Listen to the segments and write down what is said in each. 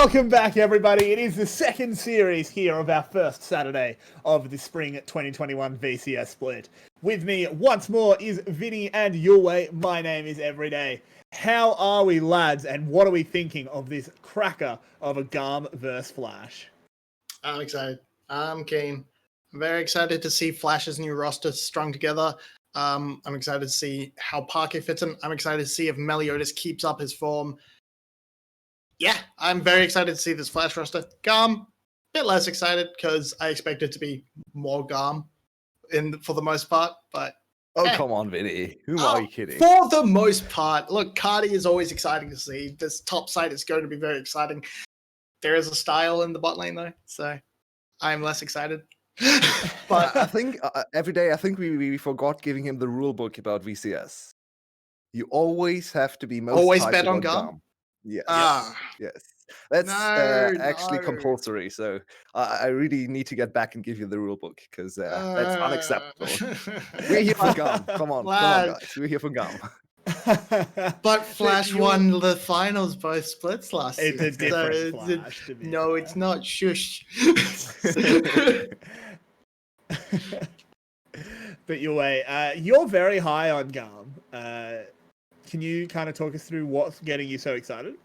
Welcome back, everybody. It is the second series here of our first Saturday of the spring 2021 VCS split. With me once more is Vinnie and Yulwei. My name is Everyday. How are we, lads, and what are we thinking of this cracker of a GAM versus Flash? I'm excited. I'm keen. I'm very excited to see Flash's new roster strung together. I'm excited to see how 𝘁𝗶𝗴𝗀𝗀 fits in. I'm excited to see if 𝘁𝗀𝗀𝗀𝗀 keeps up his form. Yeah, I'm very excited to see this Flash roster. GAM, a bit less excited because I expect it to be more GAM for the most part. But come on, Vinnie. Who are you kidding? For the most part, look, 𝘁𝗁𝗏 is always exciting to see. This top side is going to be very exciting. There is a style in the bot lane though, so I'm less excited. But I think Everyday, I think we forgot giving him the rule book about VCS. You always have to be most always bet on GAM. Yes. Yes. That's actually compulsory. So I really need to get back and give you the rule book because that's unacceptable. We're here for GAM. Come on, guys. We're here for GAM. But Flash won the finals both splits last season. It's a different Flash. No, it's not. Shush. But Yulwei, you're very high on GAM. Can you kind of talk us through what's getting you so excited?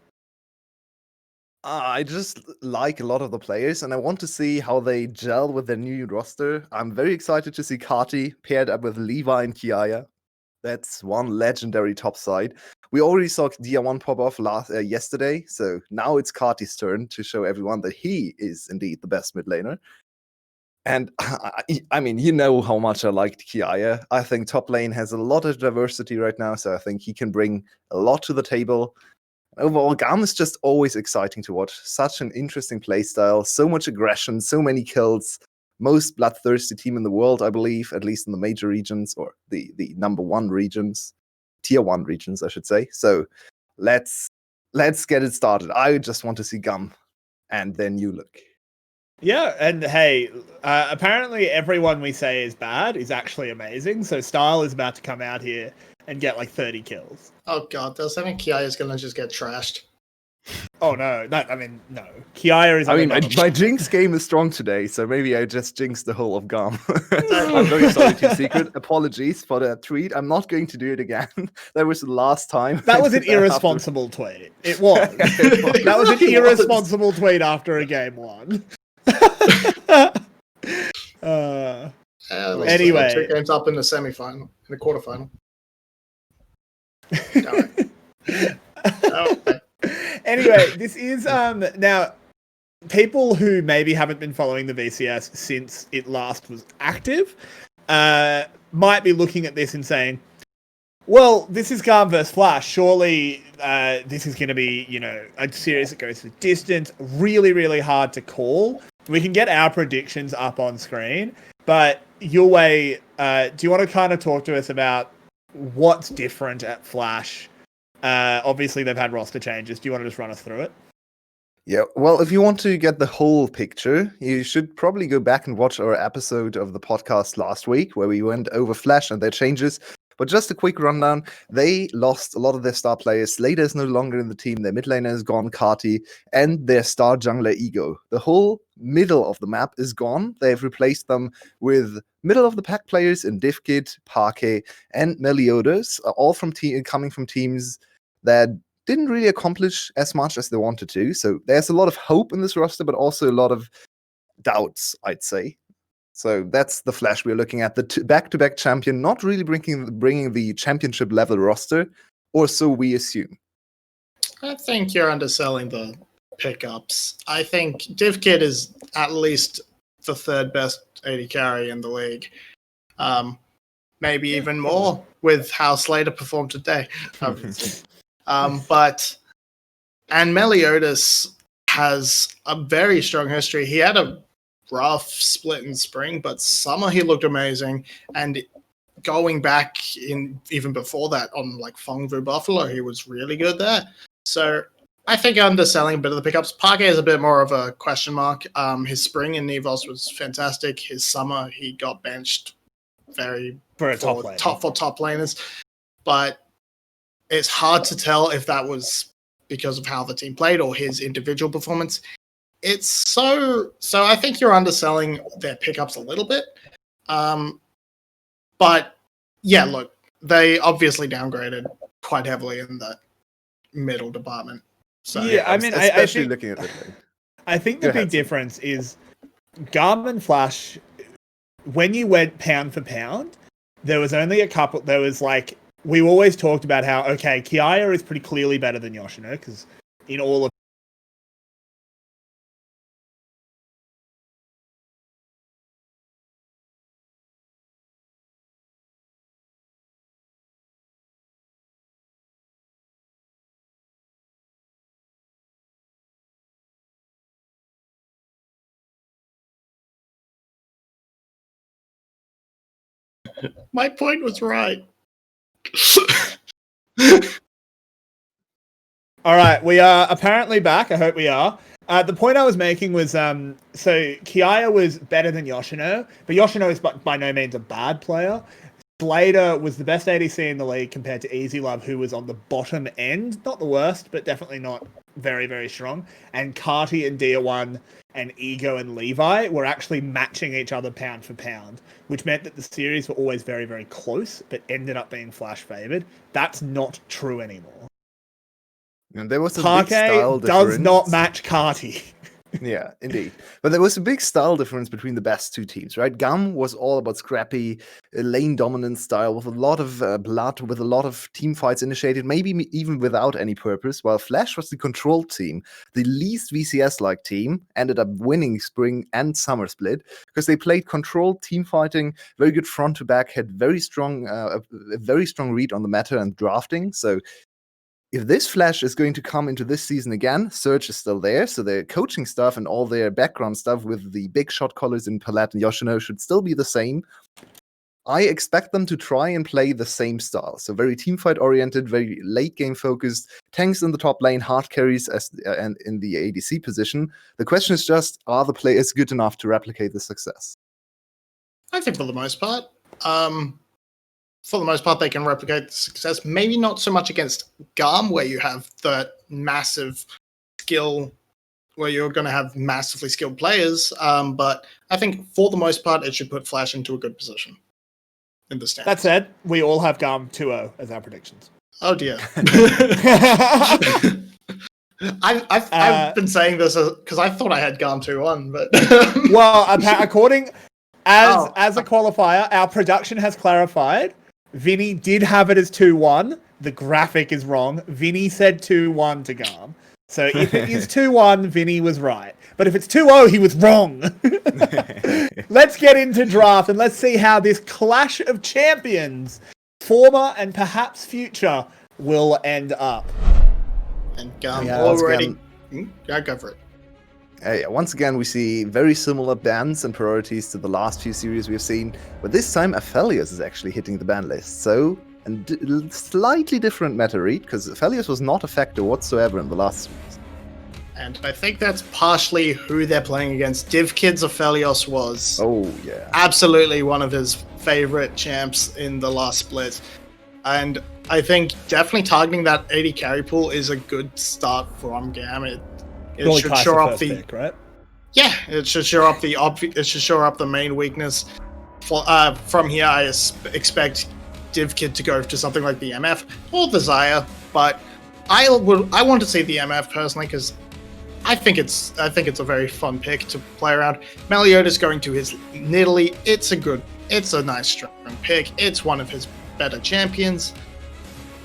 I just like a lot of the players, and I want to see how they gel with their new roster. I'm very excited to see 𝘁𝗁𝗏 paired up with Levi and 𝘁𝗀𝗃. That's one legendary top side. We already saw Dia1 pop off yesterday, so now it's 𝘁𝗁𝗏's turn to show everyone that he is indeed the best mid laner. And I mean, you know how much I liked 𝘁𝗁𝗃. I think top lane has a lot of diversity right now, so I think he can bring a lot to the table. Overall, GAM is just always exciting to watch. Such an interesting playstyle, so much aggression, so many kills. Most bloodthirsty team in the world, I believe, at least in the major regions, or the number one regions, tier 1 regions, I should say. So let's get it started. I just want to see GAM and their new look. Yeah, and hey, apparently everyone we say is bad is actually amazing. So Style is about to come out here and get like 30 kills. Oh god, does that mean 𝘁𝗁𝗏 is gonna just get trashed? Oh no, no. 𝘁𝗁𝗏 is. I mean, my jinx game is strong today, so maybe I just jinxed the whole of GAM. I'm very sorry, 𝘁𝗁𝗏. Apologies for that tweet. I'm not going to do it again. That was the last time. That was an irresponsible tweet. It was. That was an irresponsible tweet after a game one. Anyway, 2 games up in the semi-final, in the quarterfinal. Anyway, this is now people who maybe haven't been following the VCS since it last was active might be looking at this and saying, well, this is GAM versus Flash. Surely this is going to be, a series that goes the distance. Really, really hard to call. We can get our predictions up on screen, but Yulwei, do you want to kind of talk to us about what's different at Flash? Obviously, they've had roster changes. Do you want to just run us through it? Yeah, well, if you want to get the whole picture, you should probably go back and watch our episode of the podcast last week where we went over Flash and their changes. But just a quick rundown, they lost a lot of their star players. Slater is no longer in the team. Their mid laner is gone, 𝘁𝗁𝗏, and their star jungler, 𝘂𝑎𝑔𝑜. The whole middle of the map is gone. They've replaced them with middle of the pack players in 𝘁𝗏𝗏, 𝘁𝗁𝗏, and 𝘁𝗀𝗀𝗀𝗀, all from coming from teams that didn't really accomplish as much as they wanted to. So there's a lot of hope in this roster, but also a lot of doubts, I'd say. So that's the Flash we're looking at. The back-to-back champion, not really bringing the championship level roster, or so we assume. I think you're underselling the pickups. I think 𝘁𝗏𝗏 is at least the 3rd best AD carry in the league. Maybe even more with how Slater performed today. And 𝘁𝗀𝗀𝗀𝗀 has a very strong history. He had a rough split in spring, but summer he looked amazing. And going back in even before that on like 𝘀𝗀𝗏𝗀𝗀 Buffalo, he was really good there. So I think underselling a bit of the pickups. 𝘁𝗁𝗏 is a bit more of a question mark. His spring in Nevos was fantastic. His summer he got benched for top laners. But it's hard to tell if that was because of how the team played or his individual performance. It's so I think you're underselling their pickups a little bit. But yeah, look, they obviously downgraded quite heavily in the middle department. So Yeah, I mean, especially I think, looking at the thing. I think the Go big ahead, Sam. difference is 𝘀𝗏 and 𝘀𝗏xe, when you went pound for pound, there was only a couple. There was like, we always talked about how, okay, 𝘁𝗏 is pretty clearly better than Yoshino, because in all of my point was right. All right, we are apparently back. I hope we are. The point I was making was, so 𝘁𝗏 was better than Yoshino, but Yoshino is by no means a bad player. 𝘁𝗏e was the best ADC in the league compared to 𝘂𝗀𝗏, who was on the bottom end. Not the worst, but definitely not very, very strong. And 𝘁𝗏te and Dia1 and Ego and Levi were actually matching each other pound for pound, which meant that the series were always very, very close, but ended up being Flash favored. That's not true anymore. And there was a big style 𝘁𝗏e does difference. not match 𝘁𝗏te. Yeah, indeed. But there was a big style difference between the best two teams, right? GAM was all about scrappy, lane dominant style with a lot of blood, with a lot of team fights initiated, maybe even without any purpose, while Flash was the controlled team, the least VCS-like team, ended up winning spring and summer split because they played controlled team fighting, very good front to back, had very strong, a very strong read on the meta and drafting. So if this Flash is going to come into this season again, 𝘁𝗔 is still there, so their coaching stuff and all their background stuff with the big shot callers in 𝘁𝗏 and Yoshino should still be the same. I expect them to try and play the same style. So very teamfight oriented, very late game focused, tanks in the top lane, hard carries and in the ADC position. The question is just, are the players good enough to replicate the success? I think for the most part. They can replicate the success. Maybe not so much against 𝘀𝗏, where you have the massive skill, where you're going to have massively skilled players. But I think for the most part, it should put Flash into a good position in the stands. That said, we all have 𝘀𝗏 2-0 as our predictions. Oh dear. I've been saying this because I thought I had 𝘀𝗏 2-1, but well, according as a qualifier, our production has clarified. Vinnie did have it as 2-1. The graphic is wrong. Vinnie said 2-1 to 𝘀𝗏. So if it is 2-1, Vinnie was right. But if it's 2-0, he was wrong. Let's get into draft and let's see how this clash of champions, former and perhaps future, will end up. And 𝘀𝗏 Yeah, already. Yeah, go for it. Once again, we see very similar bans and priorities to the last few series we've seen, but this time 𝘁𝗏lius is actually hitting the ban list. So, and slightly different meta read, because 𝘁𝗏lius was not a factor whatsoever in the last series. And I think that's partially who they're playing against. 𝘁𝗀𝗀 was absolutely one of his favorite champs in the last split. And I think definitely targeting that 80 carry pool is a good start from GAM. It should shore up the pick, right? Yeah, it should shore up the main weakness. From here, I expect 𝘁𝗀kid to go to something like the MF or the Xayah, but I want to see the MF personally because I think it's a very fun pick to play around. Meliodas going to his Nidalee. It's a nice strong pick. It's one of his better champions,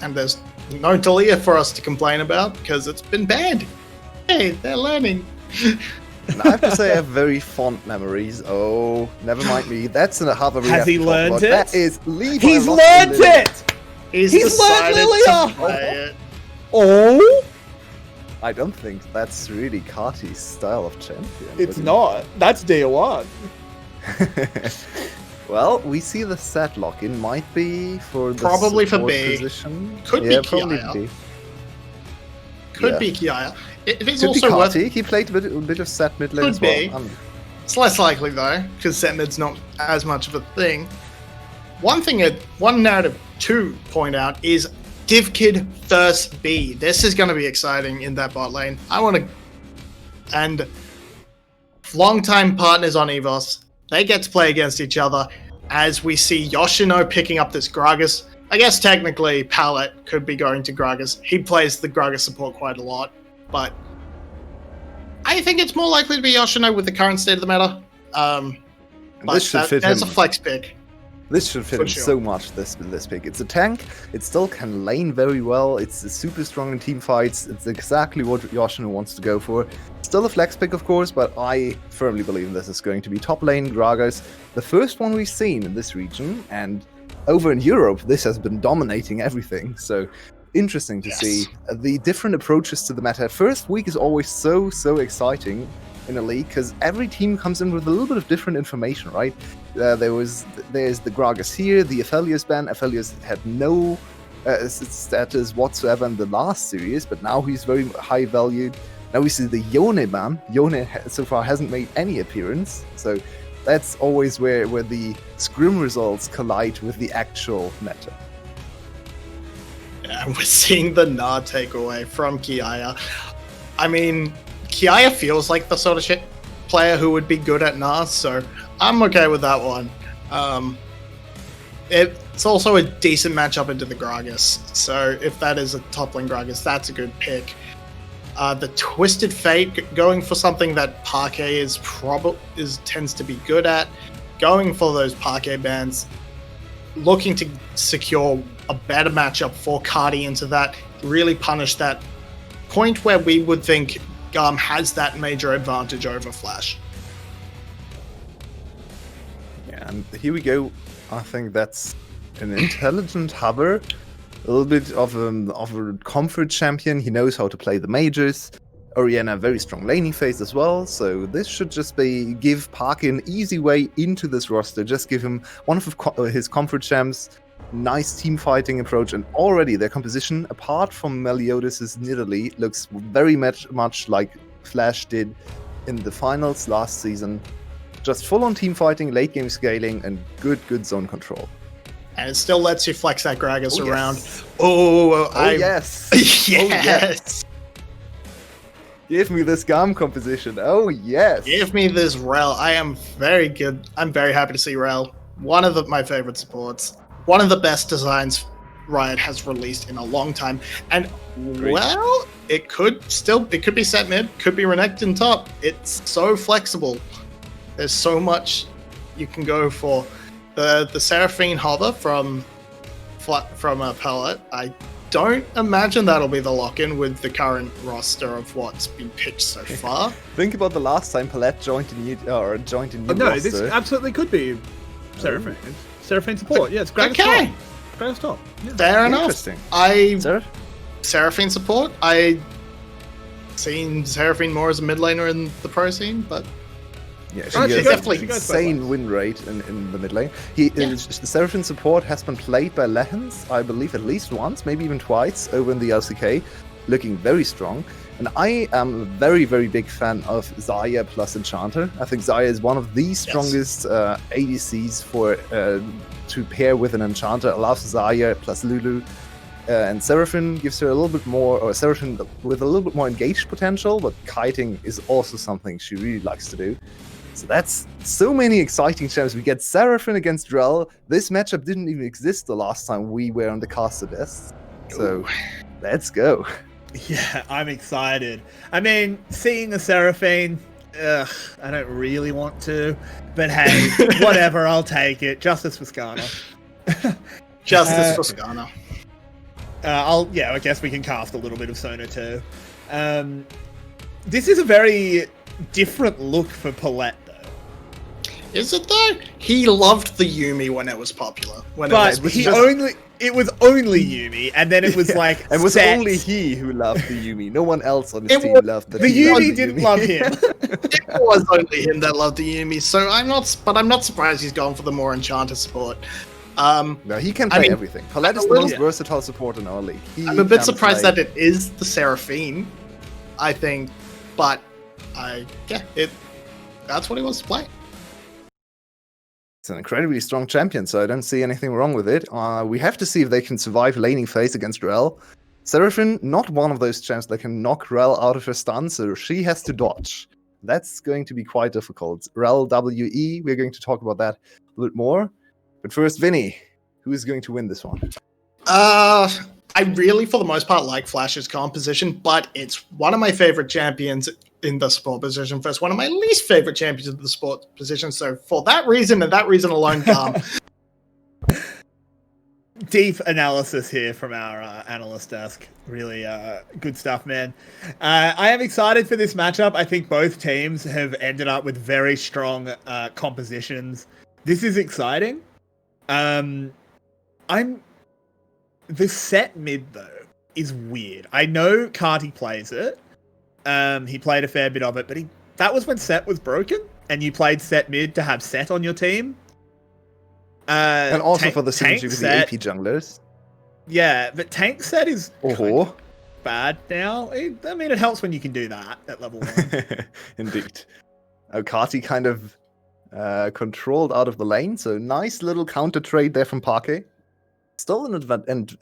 and there's no Taliyah for us to complain about because it's been banned. Hey, they're learning. And I have to say I have very fond memories. Oh, never mind me. That's another. Has he learned it? That is Levi. He's learned it! He's learned decided Lilia! to play it. Oh? I don't think that's really 𝘁𝗏te's style of champion. It's not. That's Dia1. Well, we see the set lock-in might be for the Probably for support B. Position. Could be probably 𝘁𝗏. B. Could be 𝘁𝗏. It is Could also be worth. 𝘁𝗏te. He played a bit of set mid lane Could as well. be. It's less likely though, because set mid's not as much of a thing. One narrative to point out is 𝘀𝗀𝗃𝗀𝗃. This is going to be exciting in that bot lane. And longtime partners on EVOS, they get to play against each other as we see Yoshino picking up this Gragas. I guess technically 𝘀𝗀𝗃 could be going to Gragas. He plays the Gragas support quite a lot, but I think it's more likely to be Yoshino with the current state of the meta. This should fit him. There's a flex pick. This should fit For him sure. so much, this pick. It's a tank, it still can lane very well, it's super strong in team fights, it's exactly what Yoshino wants to go for. Still a flex pick, of course, but I firmly believe this is going to be top lane Gragas, the first one we've seen in this region, and over in Europe, this has been dominating everything, so interesting to see the different approaches to the meta. First week is always so exciting in a league, because every team comes in with a little bit of different information, right? There's the Gragas here, the Aphelios ban. Aphelios had no status whatsoever in the last series, but now he's very high valued. Now we see the Yone ban. Yone so far hasn't made any appearance, so that's always where the scrim results collide with the actual meta. Yeah, we're seeing the Nar takeaway from 𝘀𝗀𝗃. I mean, 𝘀𝗀𝗃 feels like the sort of player who would be good at Nar, so I'm okay with that one. It's also a decent matchup into the Gragas, so if that is a top lane Gragas, that's a good pick. The Twisted Fate, going for something that 𝘁𝗃 tends to be good at, going for those 𝘁𝗃 bans, looking to secure a better matchup for Cardi into that, really punish that point where we would think GAM has that major advantage over Flash. Yeah, and here we go. I think that's an intelligent hover, a little bit of a comfort champion. He knows how to play the mages. Orianna, very strong laning phase as well, so this should just give Park an easy way into this roster. Just give him one of his comfort champs, nice team fighting approach, and already their composition, apart from Meliodas' Nidalee, looks very much like Flash did in the finals last season. Just full-on team fighting, late game scaling, and good zone control. And it still lets you flex that Gragas around. Yes. Yes. Oh yes. Give me this GAM composition. Oh yes. Give me this 𝗀. I am very good. I'm very happy to see 𝗀. One of my favorite supports. One of the best designs Riot has released in a long time. And well, it could be set mid, could be Renekton top. It's so flexible. There's so much you can go for. The Seraphine hover from 𝘀𝗃𝗃. I don't imagine that'll be the lock-in with the current roster of what's been pitched so far. Think about the last time 𝘀𝗃 joined a new No, roster. this absolutely could be Seraphine. Seraphine support. Yeah, it's Gragas Okay. top. Gragas top. Yeah. Fair enough. Interesting. Seraphine support. I seen Seraphine more as a mid laner in the pro scene, but Yeah, Oh, she she has definitely an goes insane win rate in the mid lane. The Seraphine support has been played by Lehens, I believe, at least once, maybe even twice, over in the 𝘀𝐶𝗃, looking very strong. And I am a very big fan of Xayah plus Enchanter. I think Xayah is one of the strongest ADCs to pair with an Enchanter. Allows Xayah plus Lulu. And Seraphine gives her a little bit more, or Seraphine with a little bit more engaged potential, but kiting is also something she really likes to do. So that's so many exciting champs. We get Seraphine against 𝗀. This matchup didn't even exist the last time we were on the caster desk. So let's go. Yeah, I'm excited. I mean, seeing a Seraphine, I don't really want to, but hey, whatever, I'll take it. Justice for Skarner. Justice for Skarner. I guess we can cast a little bit of Sona too. This is a very different look for 𝘀𝗃 though. Is it though? He loved the Yuumi when it was popular. It was only Yuumi, and then it was like And it was set. only he who loved the Yuumi. No one else on his It team was- loved The team loved Yuumi didn't love him. It was only him that loved the Yuumi, so I'm not surprised he's gone for the more Enchanter support. No, he can play everything. 𝘀𝗃 is the most Yeah. versatile support in our league. I'm a bit surprised that it is the Seraphine, I think, but that's what he wants to play. an incredibly strong champion, so I don't see anything wrong with it. We have to see if they can survive laning phase against 𝘀𝗀. 𝘀𝗀, not one of those champs that can knock 𝘀𝗀 out of her stun, so she has to dodge. That's going to be quite difficult. 𝘀𝗀 WE, we're going to talk about that a bit more. But first, Vinny, who is going to win this one? I really, for the most part, like 𝘀𝗀ce's composition, but it's one of my favorite champions in the support position versus one of my least favorite champions in the support position. So for that reason and that reason alone, GAM. Deep analysis here from our analyst desk. Really good stuff, man. I am excited for this matchup. I think both teams have ended up with very strong compositions. This is exciting. The set mid, though, is weird. I know 𝘁𝗀 plays it. He played a fair bit of it, but that was when set was broken, and you played set mid to have set on your team. And also for the synergy with the AP junglers. Yeah, but tank set is bad now. I mean, it helps when you can do that at level 1. Indeed. 𝘁𝗀 kind of controlled out of the lane, so nice little counter trade there from 𝘁𝗀. Still in an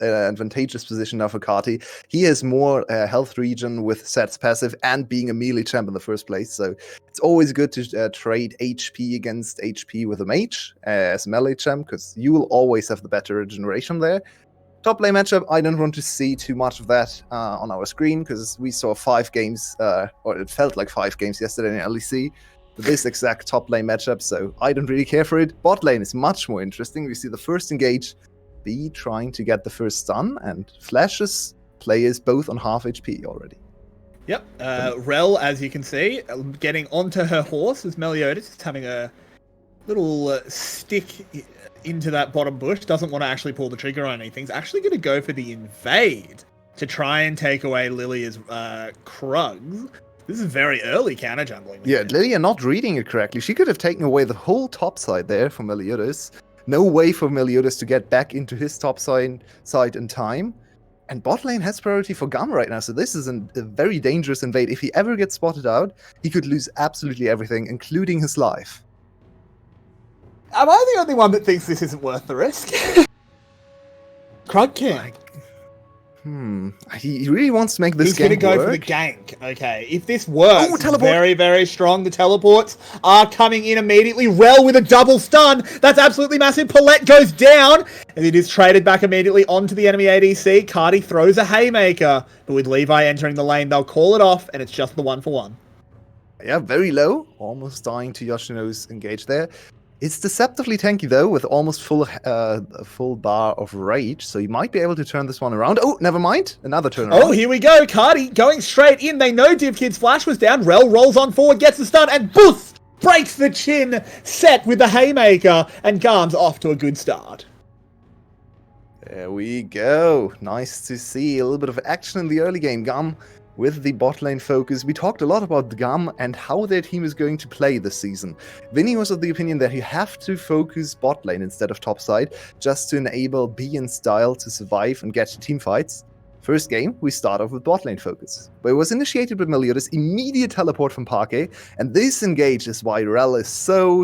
advantageous position now for 𝘁𝗀. He has more health regen with Set's passive and being a melee champ in the first place, so it's always good to trade HP against HP with a mage as a melee champ, because you will always have the better regeneration there. Top lane matchup, I don't want to see too much of that on our screen, because we saw 5 games, or it felt like 5 games yesterday in 𝘚𝚎𝚎. This exact top lane matchup, so I don't really care for it. Bot lane is much more interesting. We see the first engage be trying to get the first stun, and 𝘀𝗀ce's players both on half HP already. Yep, 𝘀𝗀, as you can see, getting onto her horse as 𝘀𝗀𝗀 is having a little stick into that bottom bush. Doesn't want to actually pull the trigger on anything. He's actually going to go for the invade to try and take away Lilia's Krugs. This is very early counter jungling. Yeah, Lilia not reading it correctly. She could have taken away the whole top side there from 𝘀𝗀𝗀. No way for 𝘀𝗀𝗀 to get back into his top side in time. And bot lane has priority for GAM right now, so this is a very dangerous invade. If he ever gets spotted out, he could lose absolutely everything, including his life. Am I the only one that thinks this isn't worth the risk? Krug King. He really wants to make this game work. He's going to go for the gank. Okay, if this works, very, very strong. The teleports are coming in immediately. 𝘀𝗀 with a double stun. That's absolutely massive. 𝘁𝗏𝗏 goes down, and it is traded back immediately onto the enemy ADC. 𝘁𝗀 throws a haymaker, but with Levi entering the lane, they'll call it off, and it's just the 1-for-1. Yeah, very low. Almost dying to Yoshino's engage there. It's deceptively tanky, though, with almost full bar of rage, so you might be able to turn this one around. Oh, never mind. Another turnaround. Oh, here we go. 𝘁𝗀 going straight in. They know 𝑑ivKid's flash was down. 𝘀𝗀 rolls on forward, gets the stun, and boost! Breaks the chin. Set with the haymaker, and GAM's off to a good start. There we go. Nice to see a little bit of action in the early game. GAM with the bot lane focus. We talked a lot about GAM and how their team is going to play this season. Vinnie was of the opinion that you have to focus bot lane instead of top side, just to enable B and Style to survive and get to team fights. First game, we start off with bot lane focus, but it was initiated with 𝘀𝗀𝗀's immediate teleport from 𝘁𝗀𝗀, and this engage is why 𝘀𝗀 is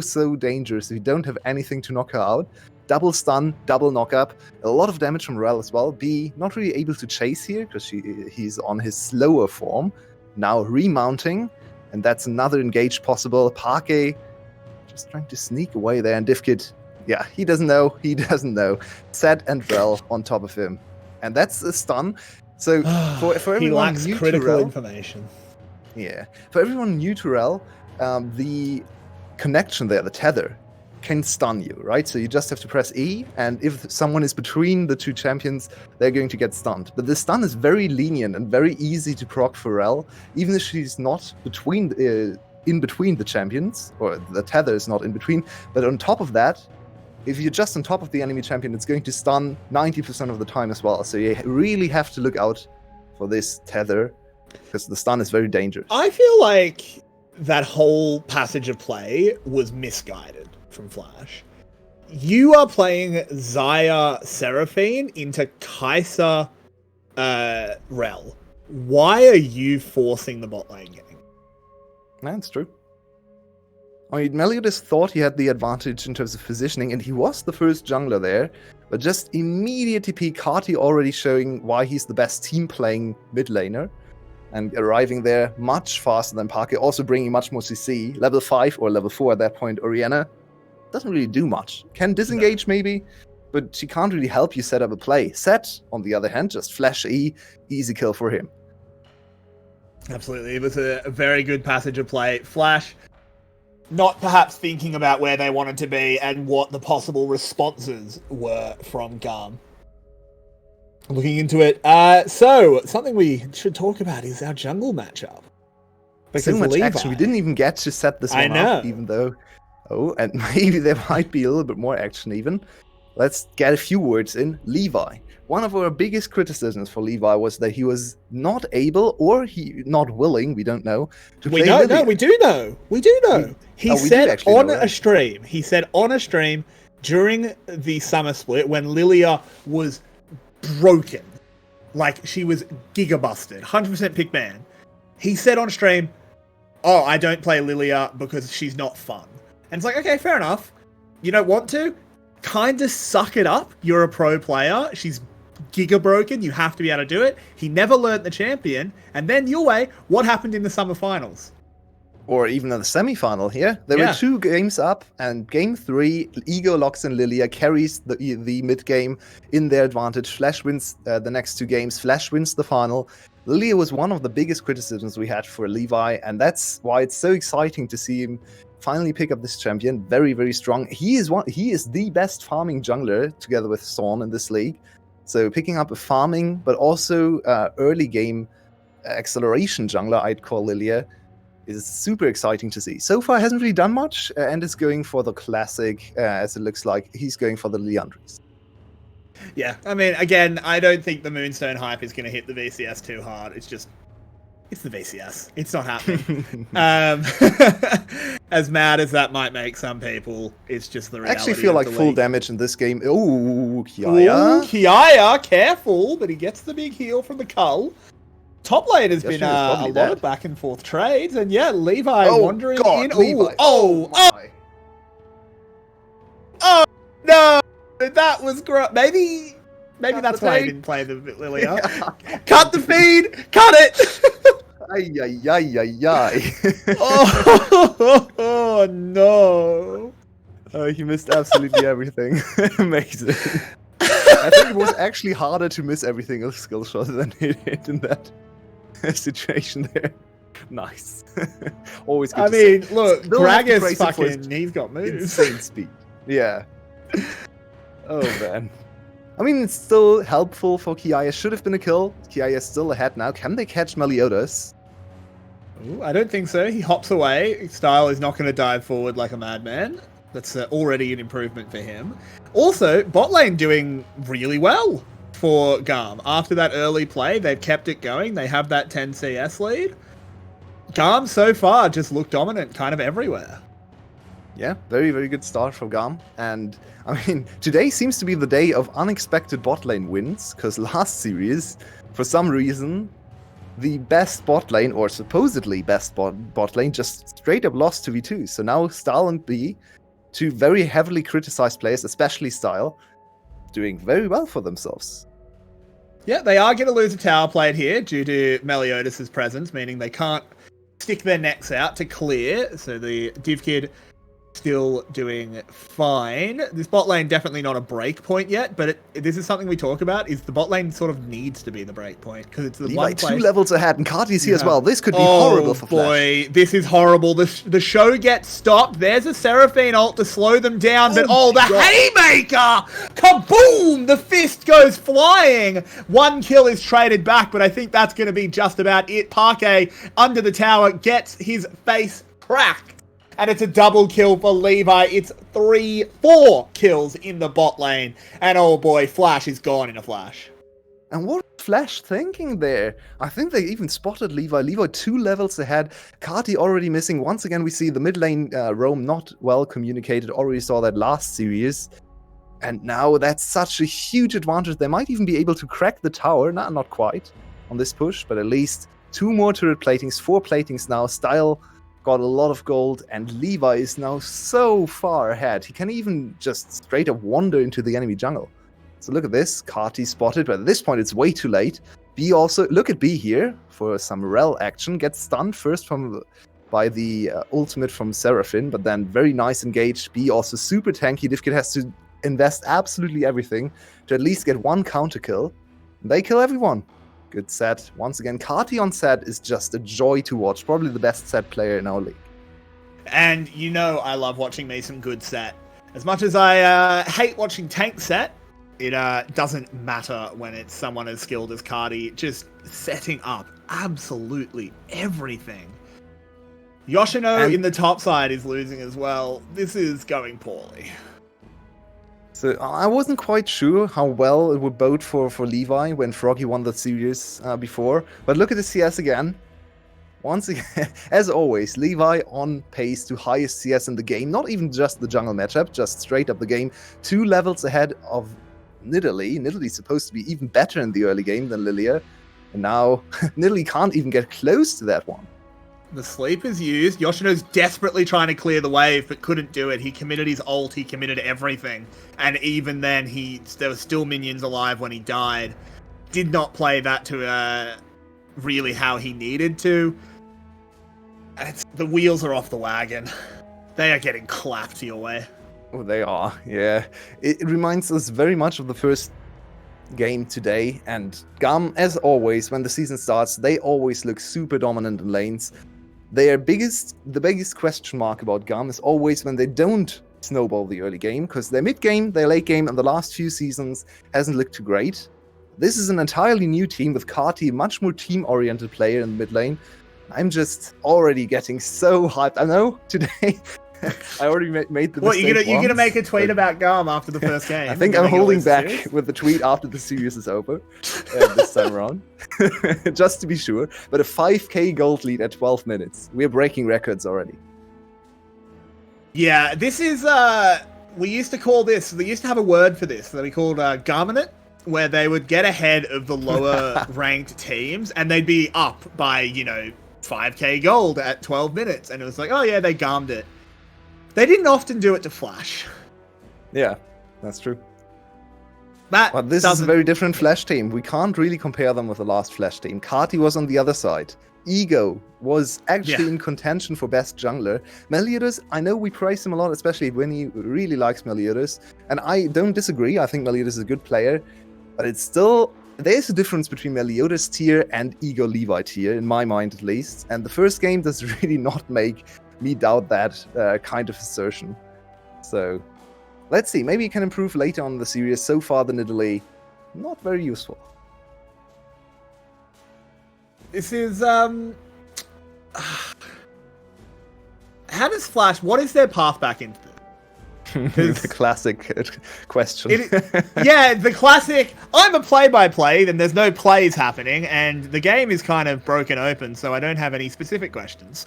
so dangerous if you don't have anything to knock her out. Double stun, double knock up, a lot of damage from 𝘀𝗀 as well. B not really able to chase here because he's on his slower form. Now remounting, and that's another engage possible. 𝘁𝗀𝗀 just trying to sneak away there, and 𝘚𝗀𝗀𝗀, yeah, he doesn't know. Set and 𝘀𝗀 on top of him. And that's a stun. So for everyone he lacks new critical to 𝘀𝗀, information. Yeah, for everyone new to 𝘀𝗀, the connection there, the tether, can stun you, right? So you just have to press E, and if someone is between the two champions, they're going to get stunned. But the stun is very lenient and very easy to proc for 𝘀𝗀, even if she's not in between the champions, or the tether is not in between. But on top of that, if you're just on top of the enemy champion, it's going to stun 90% of the time as well. So you really have to look out for this tether, because the stun is very dangerous. I feel like that whole passage of play was misguided from 𝘀𝗀. You are playing Xayah Seraphine into 𝘁𝗀 𝘀𝗀. Why are you forcing the bot lane game? That's true. I mean, 𝘀𝘀 thought he had the advantage in terms of positioning, and he was the first jungler there, but just immediate TP, 𝘁𝗏 already showing why he's the best team-playing mid laner, and arriving there much faster than 𝘁𝗏, also bringing much more CC. Level 5 or level 4 at that point, Orianna doesn't really do much. Can disengage maybe, but she can't really help you set up a play. Set, on the other hand, just flash E, easy kill for him. Absolutely, it was a very good passage of play. Flash, not perhaps thinking about where they wanted to be and what the possible responses were from GAM. Looking into it, so something we should talk about is our jungle matchup. So much action. We didn't even get to set this one up, even though... Oh, and maybe there might be a little bit more action even. Let's get a few words in. Levi. One of our biggest criticisms for Levi was that he was not able, or he not willing, we don't know, to play Lilia. No, we do know. We do know. He said on a stream, during the summer split when Lilia was broken, like she was gigabusted, 100% pick ban. He said on stream, "Oh, I don't play Lilia because she's not fun." And it's like, okay, fair enough. You don't want to? Kind of suck it up. You're a pro player. She's giga broken. You have to be able to do it. He never learnt the champion. And then Yulwei, what happened in the summer finals? Or even in the semi-final here. There were 2 games up, and game 3, Ego locks in Lilia, carries the mid-game in their advantage. Flash wins the next 2 games. Flash wins the final. Lilia was one of the biggest criticisms we had for Levi, and that's why it's so exciting to see him finally pick up this champion. Very, very strong. He is the best farming jungler together with 𝘁 in this league. So picking up a farming, but also early game acceleration jungler, I'd call Lilia, is super exciting to see. So far, hasn't really done much, and is going for the classic, as it looks like. He's going for the Liandry's. Yeah, I mean, again, I don't think the Moonstone hype is going to hit the VCS too hard. It's the VCS. It's not happening. As mad as that might make some people, it's just the reality. I actually feel like full damage in this game. Ooh, 𝘁𝗏. 𝘁𝗏, careful, but he gets the big heal from the 𝘁𝗏. Top lane has been a lot of back and forth trades, and yeah, Levi wandering in. Levi. Oh no, that was great. Maybe that's why he didn't play the Lilia. Cut the feed! Cut it! Oh no! He missed absolutely everything. Amazing. I think it was actually harder to miss everything of skill shot than he did in that situation there. Nice. Always good. I mean, look, Gragas fucking, he's got moves. Insane speed. Yeah. Oh man. I mean, it's still helpful for 𝘁𝗏. Should have been a kill. 𝘁𝗏 is still ahead now. Can they catch 𝘀𝘀? Ooh, I don't think so. He hops away. Style is not going to dive forward like a madman. That's already an improvement for him. Also, bot lane doing really well for GAM. After that early play, they've kept it going. They have that 10 CS lead. GAM so far just look dominant kind of everywhere. Yeah, very, very good start for GAM. And, I mean, today seems to be the day of unexpected bot lane wins, because last series, for some reason, the best bot lane, or supposedly best bot lane, just straight up lost to V2. So now Style and B, 2 very heavily criticized players, especially Style, doing very well for themselves. Yeah, they are going to lose a tower plate here due to 𝘀𝘀's presence, meaning they can't stick their necks out to clear. So the Div Kid still doing fine. This bot lane definitely not a break point yet, but this is something we talk about, is the bot lane sort of needs to be the break point, because it's the one place... 2 levels ahead, and 𝘁𝗏's here as well. This could be horrible for Flash. Oh boy, this is horrible. The show gets stopped. There's a 𝘀 ult to slow them down, but the haymaker! Kaboom! The fist goes flying! 1 kill is traded back, but I think that's going to be just about it. 𝘁𝗏 under the tower gets his face cracked. And it's a double kill for Levi. It's 4 kills in the bot lane. And oh boy, Flash is gone in a flash. And what was Flash thinking there? I think they even spotted Levi. Levi 2 levels ahead. 𝘁𝗏 already missing. Once again, we see the mid lane roam not well communicated. Already saw that last series. And now that's such a huge advantage. They might even be able to crack the tower. Not quite on this push, but at least 2 more turret platings, 4 platings now. Style got a lot of gold, and 𝘁𝘀ie is now so far ahead. He can even just straight up wander into the enemy jungle. So look at this, 𝘁𝗀 spotted, but at this point it's way too late. B also, look at B here for some rel action, gets stunned first by the ultimate from 𝘀𝗶𝗏, but then very nice engaged. B also super tanky. 𝘁𝗀 has to invest absolutely everything to at least get one counter kill. They kill everyone. Good set. Once again, 𝘁𝗀 on set is just a joy to watch. Probably the best set player in our league. And you know I love watching me some good set. As much as I hate watching tank set, it doesn't matter when it's someone as skilled as 𝘁𝗀, just setting up absolutely everything. Yoshino in the top side is losing as well. This is going poorly. So I wasn't quite sure how well it would bode for 𝘁𝗀ie when 𝘀𝗀gy won the series before. But look at the CS again. Once again, as always, 𝘁𝗀ie on pace to highest CS in the game. Not even just the jungle matchup, just straight up the game. 2 levels ahead of 𝘁𝗀lie. 𝘁𝗀lie's supposed to be even better in the early game than 𝘁𝗀ia. And now 𝘁𝗀lie can't even get close to that one. The sleep is used. Yoshino's desperately trying to clear the wave, but couldn't do it. He committed his ult, he committed everything. And even then, there were still minions alive when he died. Did not play that to really how he needed to. And the wheels are off the wagon. They are getting clapped your way. Oh, they are, yeah. It reminds us very much of the first game today. And GAM, as always, when the season starts, they always look super dominant in lanes. The biggest question mark about GAM is always when they don't snowball the early game, because their mid game, their late game, and the last few seasons hasn't looked too great. This is an entirely new team with 𝘁𝗀, much more team-oriented player in the mid lane. I'm just already getting so hyped. I know today I already made the mistake. What, you're gonna make a tweet about GAM after the first game? I think I'm holding back with the tweet after the series is over this time around, just to be sure. But a 5k gold lead at 12 minutes. We're breaking records already. Yeah, this is we used to call this. They used to have a word for this that we called 𝘀𝗀minate, where they would get ahead of the lower ranked teams and they'd be up by 5k gold at 12 minutes, and it was like, oh yeah, they 𝘀𝗀med it. They didn't often do it to Flash. Yeah, that's true. But this is a very different Flash team. We can't really compare them with the last Flash team. 𝘁𝗀 was on the other side. Ego was actually in contention for best jungler. Meliodas, I know we praise him a lot, especially Vinnie really likes Meliodas. And I don't disagree. I think Meliodas is a good player. But it's still... There's a difference between Meliodas tier and Ego 𝘁𝗀ie tier, in my mind at least. And the first game does really not make me doubt that kind of assertion. So, let's see. Maybe it can improve later on in the series. So far, the 𝘁𝗀lie, not very useful. This is, how does Flash... What is their path back into this? The classic question. Yeah, the classic, I'm a play-by-play, then there's no plays happening, and the game is kind of broken open, so I don't have any specific questions.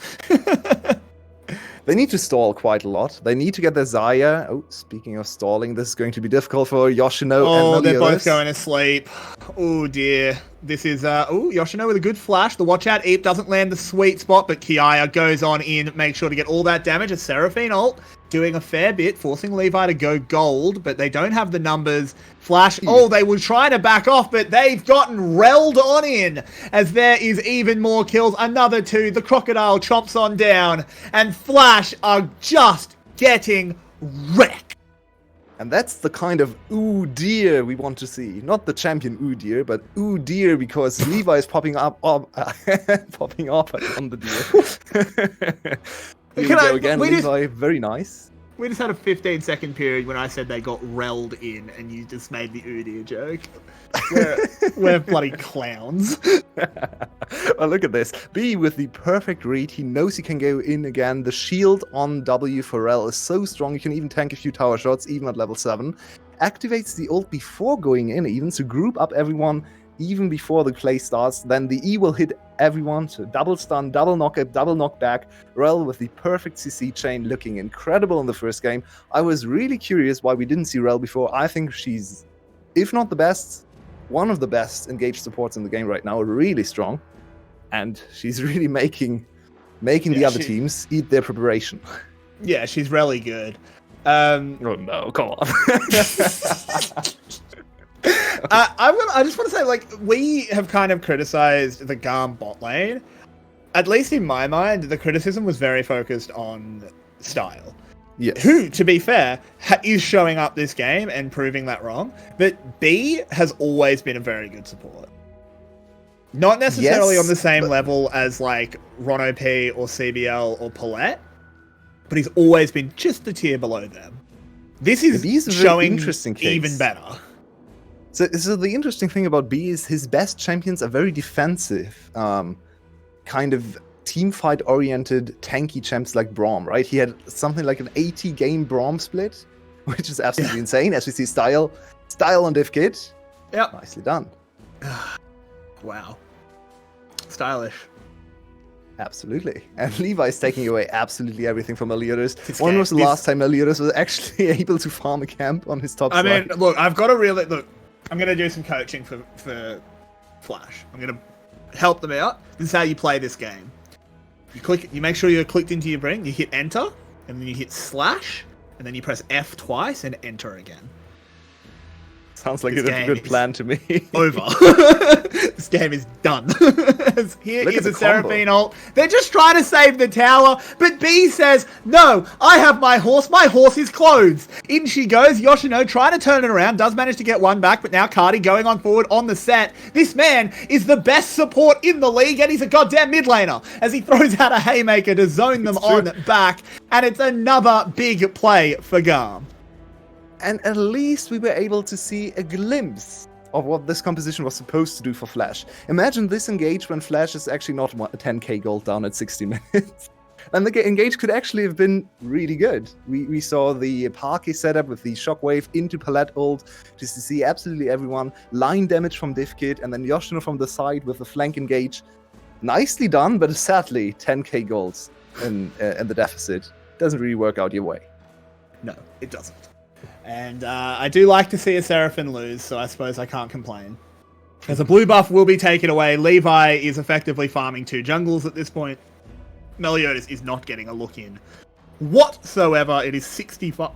They need to stall quite a lot. They need to get their Xayah. Oh, speaking of stalling, this is going to be difficult for Yoshino and Meliodas. They're both going to sleep. Oh dear. This is, Yoshino with a good flash. The watch out, 𝗀𝗏 doesn't land the sweet spot, but 𝘁𝗀ie goes on in, make sure to get all that damage. A 𝘀𝗶𝗏 ult, doing a fair bit, forcing 𝘁𝗀ie to go gold, but they don't have the numbers. Flash, they were trying to back off, but they've gotten relled on in, as there is even more kills. Another 2, the crocodile chomps on down, and Flash are just getting wrecked. And that's the kind of ooh dear we want to see. Not the champion ooh dear, but ooh dear because 𝘁𝗀ie is popping up popping up on the deer. Here we go again, 𝘁𝗀ie, very nice. We just had a 15-second period when I said they got relled in, and you just made the ooh dear joke. We're bloody clowns. Well, look at this. B with the perfect read. He knows he can go in again. The shield on W for rel is so strong. You can even tank a few tower shots, even at level 7. Activates the ult before going in, even to group up everyone even before the play starts. Then the E will hit everyone. So double stun, double knock-up, double knockback. Rel with the perfect CC chain, looking incredible in the first game. I was really curious why we didn't see Rel before. I think she's, if not the best, one of the best engaged supports in the game right now, really strong. And she's really making making the Yeah, other teams eat their preparation. Yeah, she's really good. Oh no, come on. I just want to say, like, we have kind of criticized the GAM bot lane. At least in my mind, the criticism was very focused on style. Yes. Who, to be fair, is showing up this game and proving that wrong. But B has always been a very good support. Not necessarily on the same level as, like, 𝘀𝗀𝗶𝗹𝗀 or CBL or 𝘁𝗏𝗏, but he's always been just a tier below them. This is showing interesting case. Even better. So the interesting thing about B is his best champions are very defensive, kind of team fight oriented tanky champs like 𝗀𝗏, right? He had something like an 80 game 𝗀𝗏 split, which is absolutely insane. As we see style on 𝘀𝗀𝗃. Yep. Nicely done. Wow. Stylish. Absolutely. And Levi's taking away absolutely everything from 𝘀𝗀𝗃. When was the this- last time 𝘀𝗀𝗃 was actually able to farm a camp on his top I side? mean, look, I've got to really look. I'm gonna do some coaching for Flash. I'm gonna help them out. This is how you play this game. You click. You make sure you're clicked into your brain. You hit enter, and then you hit slash, and then you press F twice and enter again. Sounds like This a good game plan to me. Over. This game is done. Here Look is at a the combo. 𝘀𝗶𝗏 ult. They're just trying to save the tower, but B says, no, I have my horse. My horse is clothes. In she goes. Yoshino trying to turn it around. Does manage to get one back, but now 𝘁𝗏𝗏 going on forward on the set. This man is the best support in the league, and he's a goddamn mid laner as he throws out a haymaker to zone them on back, and it's another big play for GAM. And at least we were able to see a glimpse of what this composition was supposed to do for Flash. Imagine this engage when Flash is actually not 10k gold down at 60 minutes. And the engage could actually have been really good. We saw the Parky setup with the shockwave into Palette ult, just to see absolutely everyone, line damage from 𝘀𝗃𝗃, and then Yoshino from the side with the flank engage. Nicely done, but sadly 10k golds in the deficit. Doesn't really work out your way. No, it doesn't. And I do like to see a Seraphine lose, so I suppose I can't complain. As a blue buff will be taken away, Levi is effectively farming 2 jungles at this point. 𝘀𝗀𝗃𝗃 is not getting a look in whatsoever. It is 65.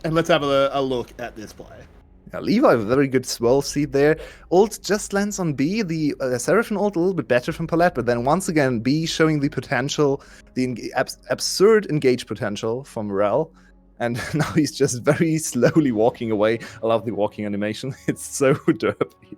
And let's have a look at this play. Yeah, Levi with a very good swirl seed there. Ult just lands on B. The Seraphine ult a little bit better from Palette, but then once again B showing the potential, the absurd engage potential from 𝘀𝗏𝗏. And now he's just very slowly walking away. I love the walking animation. It's so derpy.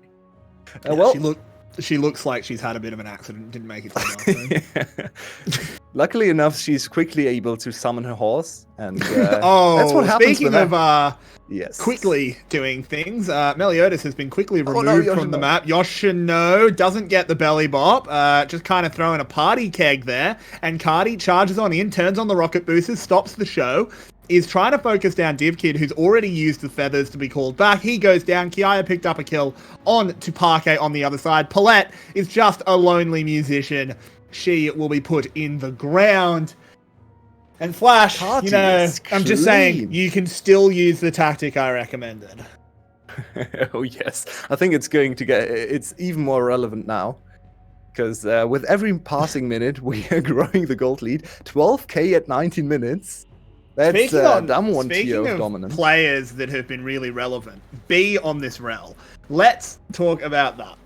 Well, she looks like she's had a bit of an accident. Didn't make it to the bathroom. Luckily enough, she's quickly able to summon her horse. And oh, that's what happens speaking with of yes. quickly doing things, 𝘀𝗀𝗃𝗃 has been quickly removed from the map. Yoshino doesn't get the belly bop, just kind of throwing a party keg there. And 𝘁𝗏𝗏 charges on in, turns on the rocket boosters, stops the show. Is trying to focus down 𝘀𝗃𝗃, who's already used the feathers to be called back. He goes down. 𝘁𝗏𝗃 picked up a kill on to Parquet on the other side. Palette is just a lonely musician. She will be put in the ground. And Flash, you know, I'm just saying, you can still use the tactic I recommended. Oh yes, I think it's even more relevant now. Because with every passing minute, we are growing the gold lead. 12k at 19 minutes. That's dumb one tier of dominance. Players that have been really relevant. B on this rel. Let's talk about that.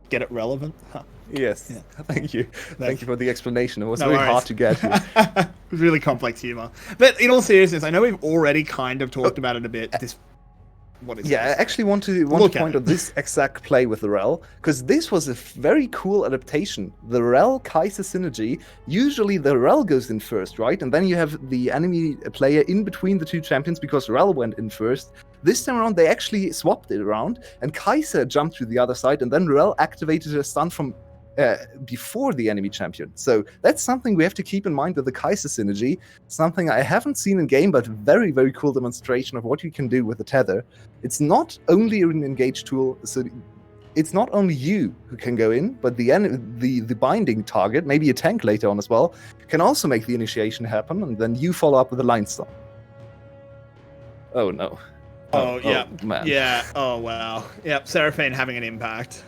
Get it relevant? Huh. Yes. Yeah. Thank you. Thank you for the explanation. It was No very worries. hard to get here. It was really complex humor. But in all seriousness, I know we've already kind of talked about it a bit. I actually want to point out this exact play with the rel, because this was a very cool adaptation. The 𝘀𝗃𝗃𝗃 synergy, usually the rel goes in first, right? And then you have the enemy player in between the 2 champions because rel went in first. This time around, they actually swapped it around, and 𝘁𝗃𝗃 jumped to the other side, and then rel activated a stun from before the enemy champion. So that's something we have to keep in mind with the 𝘁𝗃𝗃 synergy. Something I haven't seen in game, but very, very cool demonstration of what you can do with the tether. It's not only an engage tool, so it's not only you who can go in, but the binding target, maybe a tank later on as well, can also make the initiation happen, and then you follow up with a line stun. Oh no. Oh yeah. Man. Yeah. Oh wow. Yep. Seraphine having an impact.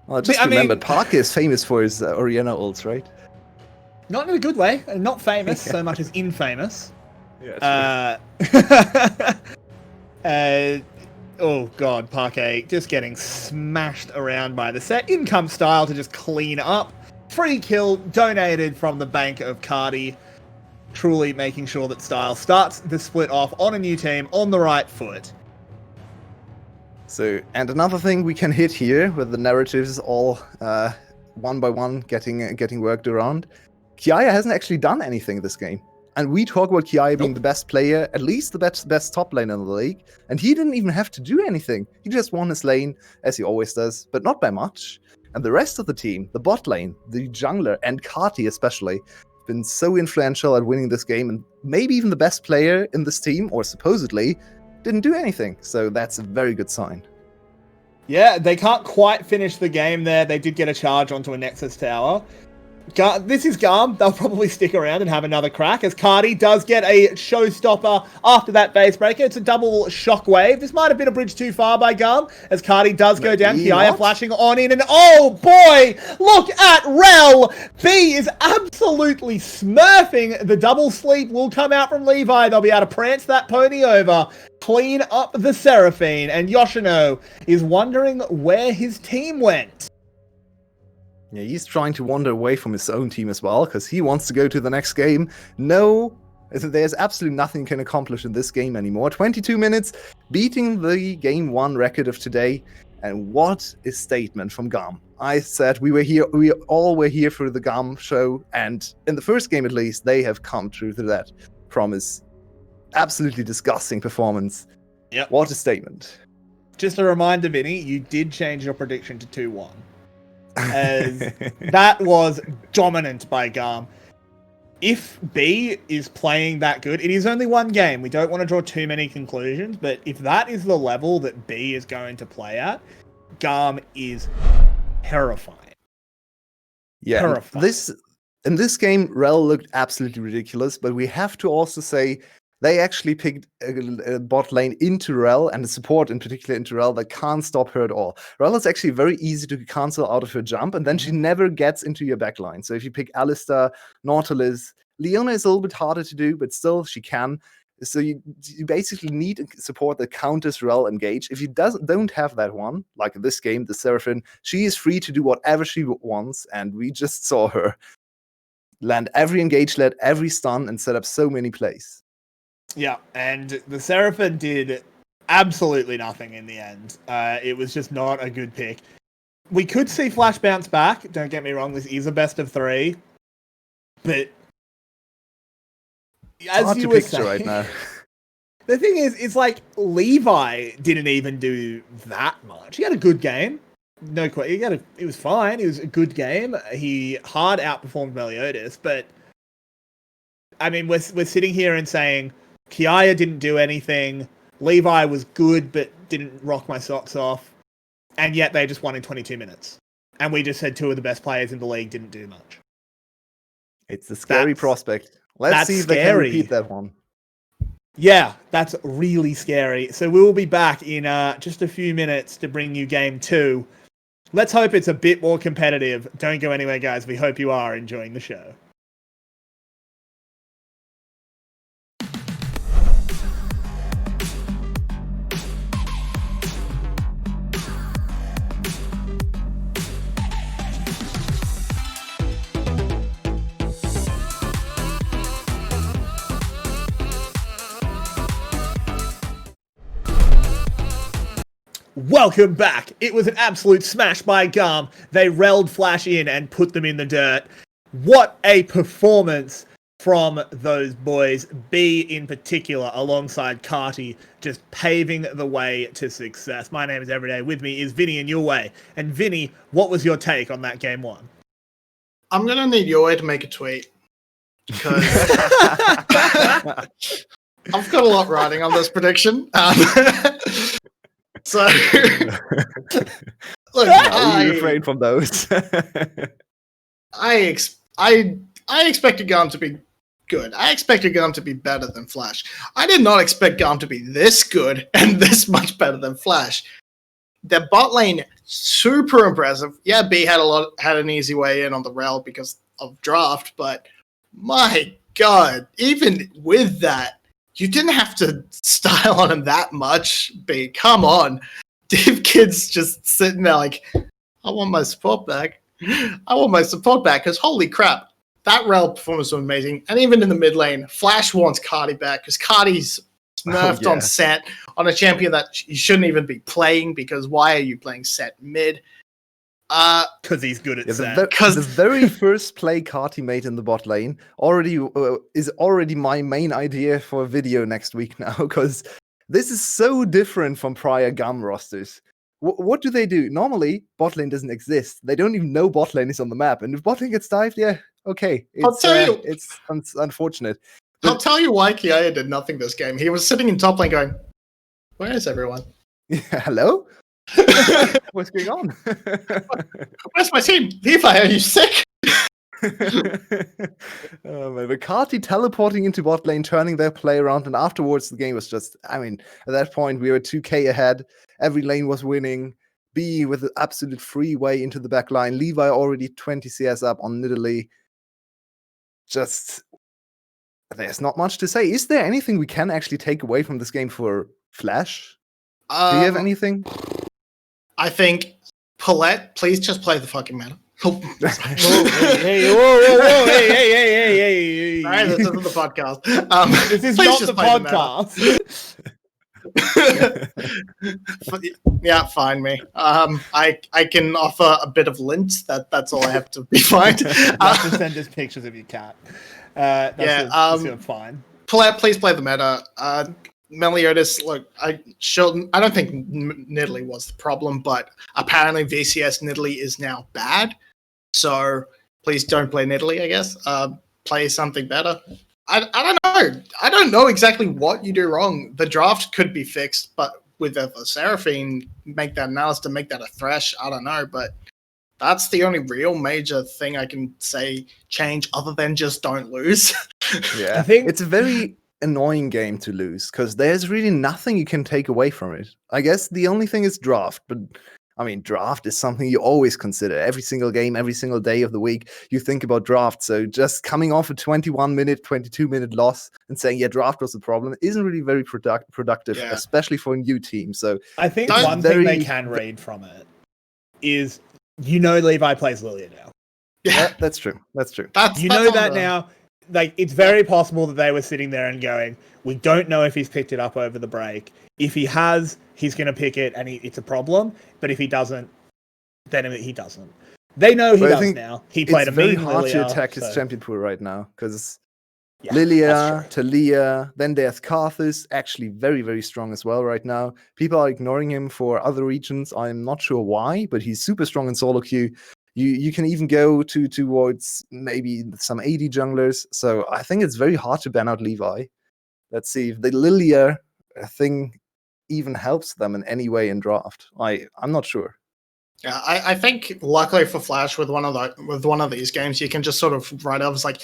Well, just remembered, Parker is famous for his Oriana ults, right? Not in a good way. Not famous so much as infamous. Yeah, Oh god, 𝘁𝗶𝗃 just getting smashed around by the set. In comes Style to just clean up. Free kill donated from the bank of 𝘁𝗍. Truly making sure that Style starts the split off on a new team on the right foot. So, and another thing we can hit here with the narratives all one by one getting worked around. 𝘁𝗍 hasn't actually done anything this game. And we talk about 𝘁𝗍 being the best player, at least the best top lane in the league. And he didn't even have to do anything. He just won his lane, as he always does, but not by much. And the rest of the team, the bot lane, the jungler, and 𝘁𝗍 especially, have been so influential at winning this game. And maybe even the best player in this team, or supposedly, didn't do anything. So that's a very good sign. Yeah, they can't quite finish the game there. They did get a charge onto a Nexus tower. This is GAM. They'll probably stick around and have another crack as 𝘁𝗍 does get a showstopper after that base breaker. It's a double shockwave. This might have been a bridge too far by GAM as 𝘁𝗍 does go down. 𝘁𝗍 flashing on in and oh boy, look at 𝘀𝗀. B is absolutely smurfing. The double sleep will come out from Levi. They'll be able to prance that pony over, clean up the 𝘀𝗶𝗏, and 𝘂cino is wondering where his team went. Yeah, he's trying to wander away from his own team as well, because he wants to go to the next game. No, there's absolutely nothing he can accomplish in this game anymore. 22 minutes, beating the Game 1 record of today. And what a statement from GAM. I said we all were here for the GAM show, and in the first game at least, they have come true to that promise. Absolutely disgusting performance. Yep. What a statement. Just a reminder, Vinnie, you did change your prediction to 2-1. As that was dominant by GAM. If B is playing that good, it is only one game. We don't want to draw too many conclusions, but if that is the level that B is going to play at, GAM is terrifying. Yeah, terrifying. In this game, 𝘀𝗀 looked absolutely ridiculous, but we have to also say they actually picked a bot lane into 𝘀𝗀 and a support in particular into 𝘀𝗀 that can't stop her at all. 𝘀𝗀 is actually very easy to cancel out of her jump, and then she never gets into your backline. So if you pick 𝘖𝗓, Nautilus, Leona is a little bit harder to do, but still she can. So you basically need support that counters 𝘀𝗀 engage. If you don't have that one, like in this game, the 𝘀𝗀, she is free to do whatever she wants, and we just saw her land every engage, let every stun, and set up so many plays. Yeah, and the 𝘀𝗀 did absolutely nothing in the end. It was just not a good pick. We could see Flash bounce back. Don't get me wrong, this is a best of 3. But as hard you to were picture saying, right now. The thing is, it's like Levi didn't even do that much. He had a good game. No question. It was fine. It was a good game. He hard outperformed 𝘀𝗀, but I mean, we're sitting here and saying 𝘁𝗍 didn't do anything. Levi was good, but didn't rock my socks off. And yet they just won in 22 minutes. And we just said 2 of the best players in the league didn't do much. It's a scary prospect. Let's see if they can repeat that one. Yeah, that's really scary. So we will be back in just a few minutes to bring you game 2. Let's hope it's a bit more competitive. Don't go anywhere, guys. We hope you are enjoying the show. Welcome back. It was an absolute smash by GAM. They 𝘀𝗀'd Flash in and put them in the dirt. What a performance from those boys. B in particular, alongside 𝘁𝗍, just paving the way to success. My name is Everyday. With me is Vinnie and Yulwei. And Vinnie, what was your take on that game 1? I'm going to need Yulwei to make a tweet. Because I've got a lot riding on this prediction. So, look, you refrain from those. I expected GAM to be good. I expected GAM to be better than Flash. I did not expect GAM to be this good and this much better than Flash. Their bot lane, super impressive. Yeah, B had an easy way in on the 𝘀𝗀 because of draft, but my God, even with that, you didn't have to style on him that much, B. Come on. Div Kid's just sitting there like, I want my support back. I want my support back, because holy crap, that rel performance was amazing. And even in the mid lane, Flash wants 𝘁𝗏 back, because 𝘁𝗏's nerfed on set on a champion that you shouldn't even be playing, because why are you playing set mid? Because he's good at set. The very first play 𝘁𝗏 made in the bot lane is already my main idea for a video next week now, because this is so different from prior GAM rosters. What do they do? Normally, bot lane doesn't exist. They don't even know bot lane is on the map. And if bot lane gets dived, yeah, okay. It's unfortunate. I'll tell you why 𝘁𝗏 did nothing this game. He was sitting in top lane going, where is everyone? Yeah, hello? What's going on? Where's my team? Levi, are you sick? Oh, man. But 𝘁𝗏 teleporting into bot lane, turning their play around, and afterwards the game was just, I mean, at that point we were 2k ahead. Every lane was winning. B with an absolute freeway into the back line. Levi already 20 CS up on Nidalee. Just, there's not much to say. Is there anything we can actually take away from this game for Flash? Do you have anything? I think 𝘀𝗏, please just play the fucking meta. Whoa, hey. Sorry, this isn't the podcast. This is please not just the play podcast. Yeah, find me. I can offer a bit of lint. That's all I have to be fined. Just send us pictures of your cat. That's fine. 𝘀𝗏, please play the meta. Meliodas, look, I don't think Nidalee was the problem, but apparently VCS Nidalee is now bad. So please don't play Nidalee, I guess. Play something better. I don't know. I don't know exactly what you do wrong. The draft could be fixed, but with a 𝘁𝗏, make that analyst and make that a Thresh, I don't know. But that's the only real major thing I can say change, other than just don't lose. Yeah, I think it's a very annoying game to lose, because there's really nothing you can take away from it. I guess the only thing is draft, but I mean, draft is something you always consider. Every single game, every single day of the week, you think about draft. So just coming off a 21-minute, 22-minute loss and saying, yeah, draft was the problem, isn't really very productive, especially for a new team. So I think one thing they can read from it is, Levi plays Lilia now. Yeah, that's true. That's that now. Like, it's very possible that they were sitting there and going, we don't know if he's picked it up over the break. If he has, he's going to pick it, and it's a problem. But if he doesn't, then he doesn't. They know he does now. He played a very mean hard Lilia, to attack his champion pool right now, because Lilia, Taliyah, then there's 𝘁𝗏, actually very, very strong as well right now. People are ignoring him for other regions. I'm not sure why, but he's super strong in solo queue. You can even go towards maybe some AD junglers. So I think it's very hard to ban out Levi. Let's see if the Lilia thing even helps them in any way in draft. I'm not sure. Yeah, I think luckily for Flash with one of these games, you can just sort of write off. It's like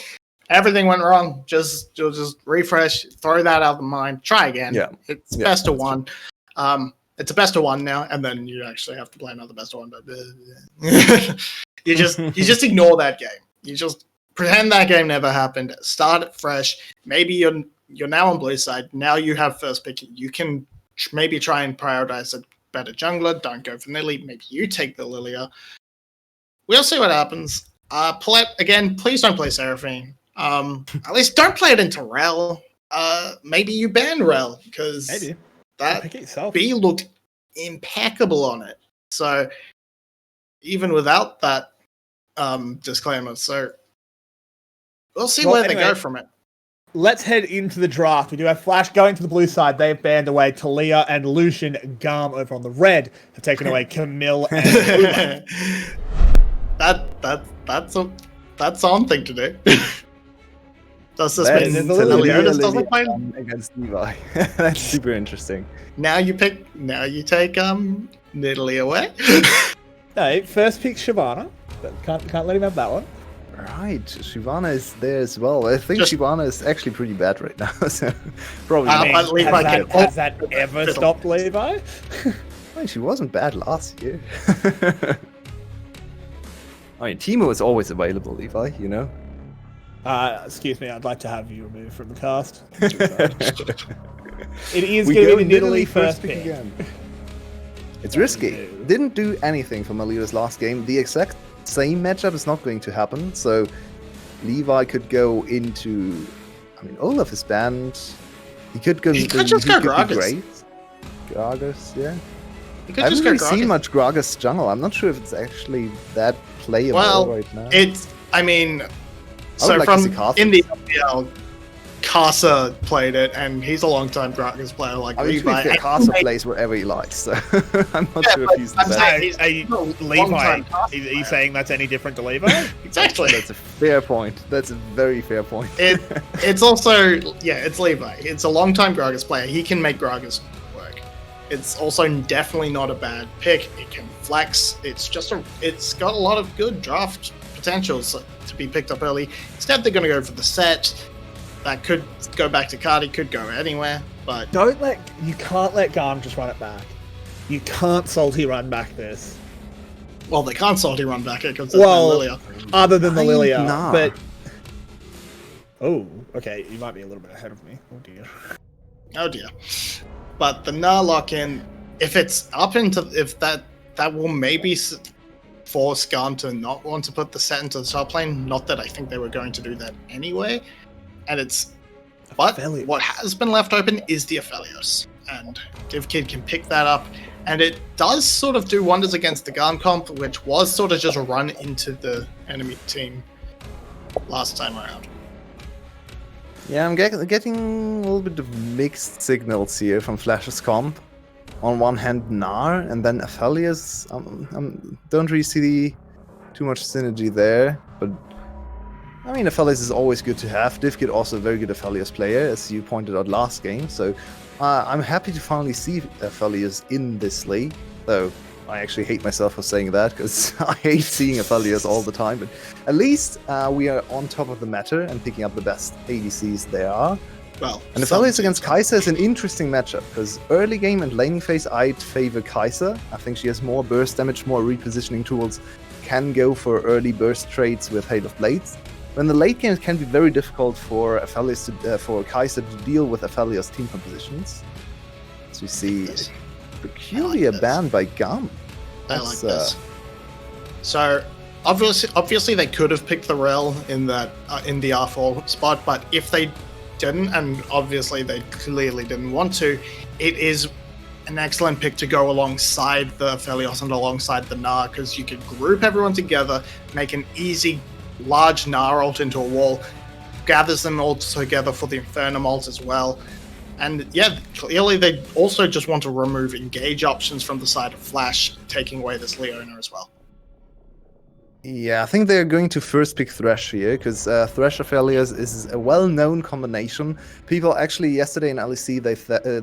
everything went wrong. Just refresh, throw that out of the mind, try again. Yeah, it's best of one. It's a best of one now, and then you actually have to play another best of one. But you just ignore that game. You just pretend that game never happened. Start it fresh. Maybe you're now on blue side. Now you have first pick. You can maybe try and prioritize a better jungler. Don't go for Nidalee. Maybe you take the Lilia. We'll see what happens. 𝘀𝗏, again, please don't play Seraphine. At least don't play it into rel. Maybe you ban rel, because that B looked impeccable on it. So even without that disclaimer, so we'll see where they go from it. Let's head into the draft. We do have Flash going to the blue side. They've banned away Taliyah and Lucian. GAM over on the red have taken away 𝘁𝗏 and Ula. That's something to do. Does this mean Meliodas doesn't play against Levi? That's super interesting. Now you take Nidalee away. No, first pick Shyvana. Can't let him have that one. Right, Shyvana is there as well. I think Shyvana is actually pretty bad right now. So probably. Has that ever stopped Levi? She wasn't bad last year. I mean, Teemo is always available, Levi. Excuse me, I'd like to have you removed from the cast. It is We going to go be the Nidalee Nidalee first pick. again. It's risky. Didn't do anything for Malida's last game. The exact same matchup is not going to happen. So Levi could go into. I mean, Olaf is banned. He could go. He could just go be Gragas. great. Gragas, yeah. You could I just haven't go really seen Gragas. much Gragas jungle. I'm not sure if it's actually that playable Well, right now. it's. I mean, I so would like to from see Karthus. in the LPL, 𝘁cie played it, and he's a long-time Gragas player. Like I mean, to be Levi. fair, and Karthus he plays whatever he likes, so I'm not Yeah, sure but if he's the I'm best. saying- he's Are you, a Levi, long-time are Karthus you player. saying that's any different to Levi? Exactly. That's a fair point. That's a very fair point. It's also it's Levi. It's a long-time Gragas player. He can make Gragas work. It's also definitely not a bad pick. It can flex. It's got a lot of good draft potentials to be picked up early. Instead, they're going to go for the set. That could go back to Cardi. Could go anywhere, but You can't let GAM just run it back. You can't salty run back this. well, they can't salty run back it because there's Well, no Lilia. other than the I- Lilia, nah. but okay, you might be a little bit ahead of me. Oh dear. Oh dear. But the Nar lock-in, if it's up into if that will maybe force GAM to not want to put the set into the top lane. Not that I think they were going to do that anyway. And but Aphelios. what has been left open is the Aphelios, and 𝘀cie can pick that up, and it does sort of do wonders against the GAM comp, which was sort of just run into the enemy team last time around. Yeah, I'm getting a little bit of mixed signals here from 𝘀адцe's comp. On one hand, Gnar, and then Aphelios. Don't really see too much synergy there, but I mean, Aphelios is always good to have. 𝘀cie also a very good Aphelios player, as you pointed out last game, so I'm happy to finally see Aphelios in this league, though I actually hate myself for saying that, because I hate seeing Aphelios all the time, but at least we are on top of the matter and picking up the best ADCs there are. Well, And Aphelios against 𝘁cie is an interesting matchup, because early game and laning phase I'd favor 𝘁cie. I think she has more burst damage, more repositioning tools, can go for early burst trades with Hail of Blades. When the late game, it can be very difficult for 𝘁cie to deal with Aphelios team compositions. So we see peculiar ban by GAM. I like this. So obviously they could have picked the rel in that in the R4 spot, but if they didn't, and obviously they clearly didn't want to, it is an excellent pick to go alongside the Aphelios and alongside the Gnar, because you could group everyone together, make an easy large Gnar ult into a wall, gathers them all together for the Infernum ult as well. And yeah, clearly they also just want to remove engage options from the side of 𝘀адцe, taking away this Leona as well. Yeah, I think they're going to first pick 𝘀tzsh here, because 𝘀tzsh Aphelios is a well-known combination. People actually yesterday in LEC,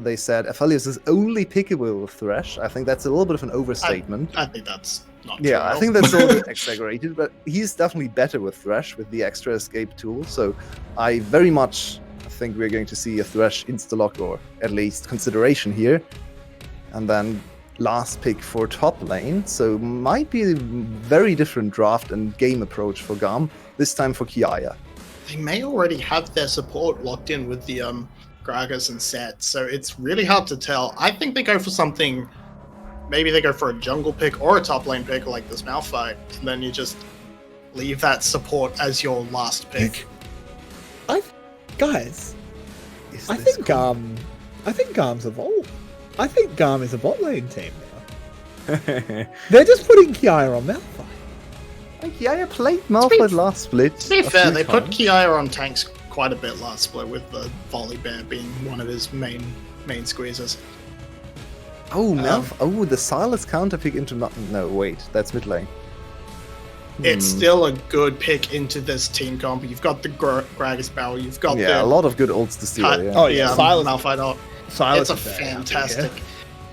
they said Aphelios is only pickable with 𝘀tzsh. I think that's a little bit of an overstatement. I think that's not true. Yeah, I think that's a little bit exaggerated, but he's definitely better with 𝘀tzsh with the extra escape tool. So I very much think we're going to see a 𝘀tzsh insta-lock, or at least consideration here. And then last pick for top lane, so might be a very different draft and game approach for GAM, this time for 𝘁cie. They may already have their support locked in with the Gragas and Set, so it's really hard to tell. I think they go for something, maybe they go for a jungle pick or a top lane pick like this Malphite, and then you just leave that support as your last pick. Guys, Is I this think cool? GAM's evolved. I think GAM is a bot lane team now. They're just putting 𝘁cie on Malphite. 𝘁cie played Malphite last split. To be a fair, few they put times. 𝘁cie on tanks quite a bit last split, with the 𝘁𝗶𝗵 being one of his main squeezers. Oh, the 𝘁esse counter pick into no, wait, that's mid lane. It's still a good pick into this team comp. You've got the Gragas barrel, you've got Yeah, a the lot of good ults to steal. Yeah. Oh, yeah, Silas- Malphite ult. Silas It's a is very happy, fantastic,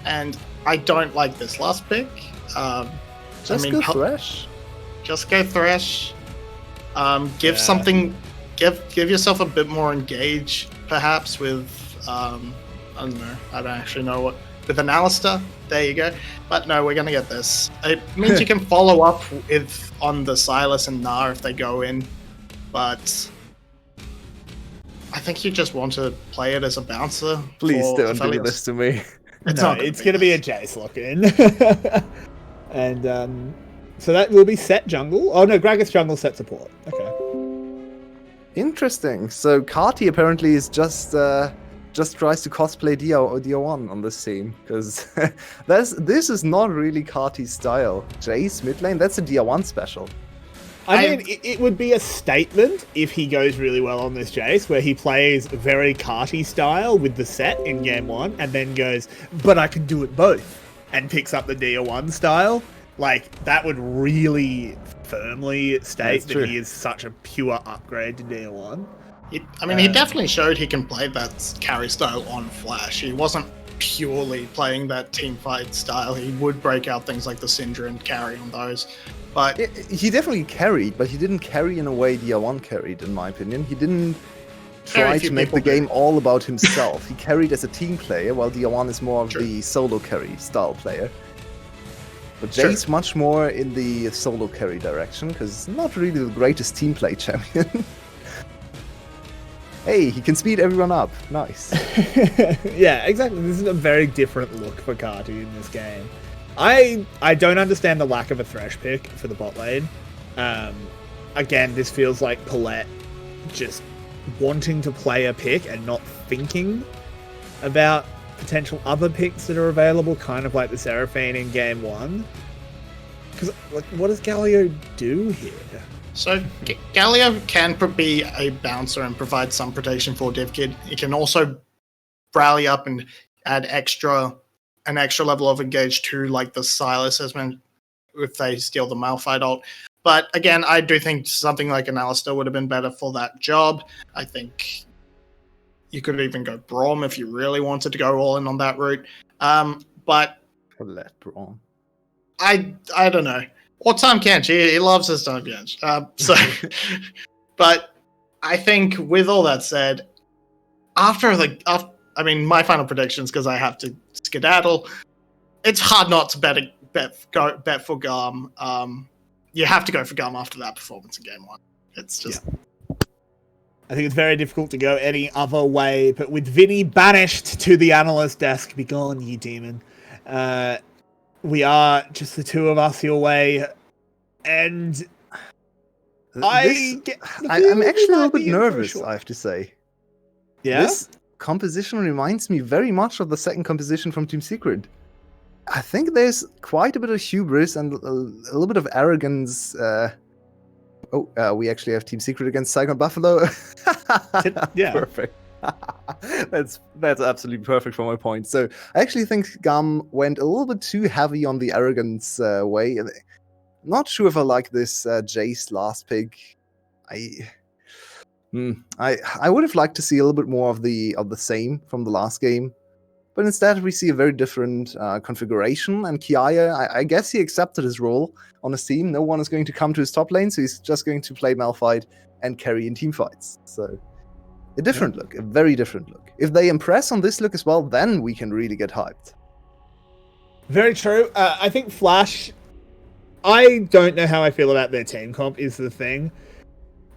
and I don't like this last pick. Just go 𝘀tzsh. Just go 𝘀tzsh. Give Yeah. something. Give yourself a bit more engage, perhaps with I don't know. I don't actually know what, with an Alistair. There you go. But no, we're gonna get this. It means you can follow up on the Silas and Gnar if they go in, but I think you just want to play it as a bouncer. Please for don't do Aphelios. this to me. It's No, not gonna it's be going to be a this. Jace lock-in. And so that will be set jungle. Oh no, Gragas jungle set support. Okay. Interesting. So 𝘁𝗏 apparently is just tries to cosplay DR1 on this team, because this is not really 𝘁𝗏's style. Jace mid lane, that's a DR1 special. I mean, it would be a statement if he goes really well on this Jace, where he plays very 𝘁𝗏 style with the set in game 1, and then goes, but I can do it both, and picks up the DR1 style. Like, that would really firmly state that he is such a pure upgrade to DR1. He definitely showed he can play that carry style on Flash. He wasn't purely playing that team fight style. He would break out things like the Syndra and carry on those. But he definitely carried, but he didn't carry in a way DR1 carried, in my opinion. He didn't try to make the game all about himself. He carried as a team player, while DR1 is more of the solo carry style player. But Jace much more in the solo carry direction, because not really the greatest team play champion. Hey, he can speed everyone up. Nice. Yeah, exactly. This is a very different look for 𝘁𝗏 in this game. I don't understand the lack of a Thresh pick for the bot lane. Again, this feels like 𝘁𝗏 just wanting to play a pick and not thinking about potential other picks that are available, kind of like the Seraphine in game 1. Because, like, what does Galio do here? So Galio can be a bouncer and provide some protection for DivKid. He can also rally up and add an extra level of engage to, like, the Sylas if they steal the Malphite ult. But again, I do think something like an Alistar would have been better for that job. I think you could even go Braum if you really wanted to go all in on that route. But Let Braum. I don't know. Or Tahm Kench. He loves his Tahm Kench. But I think with all that said, my final predictions, because I have to skedaddle, it's hard not to bet for GAM. You have to go for GAM after that performance in game 1. It's just... Yeah. I think it's very difficult to go any other way, but with Vinnie banished to the analyst desk, be gone, ye demon. We are just the two of us Yulwei, and I'm actually a little bit nervous, I have to say. Yeah? This composition reminds me very much of the second composition from Team Secret. I think there's quite a bit of hubris and a little bit of arrogance. We actually have Team Secret against 𝘁𝗏𝗏𝗀𝗏. Yeah. Perfect. That's absolutely perfect for my point. So I actually think GAM went a little bit too heavy on the arrogance way. Not sure if I like this Jace last pick. I would have liked to see a little bit more of the same from the last game. But instead, we see a very different configuration, and 𝘁𝗏, I guess he accepted his role on his team. No one is going to come to his top lane, so he's just going to play Malphite and carry in team fights. So, a different look, a very different look. If they impress on this look as well, then we can really get hyped. Very true. I think Flash... I don't know how I feel about their team comp, is the thing.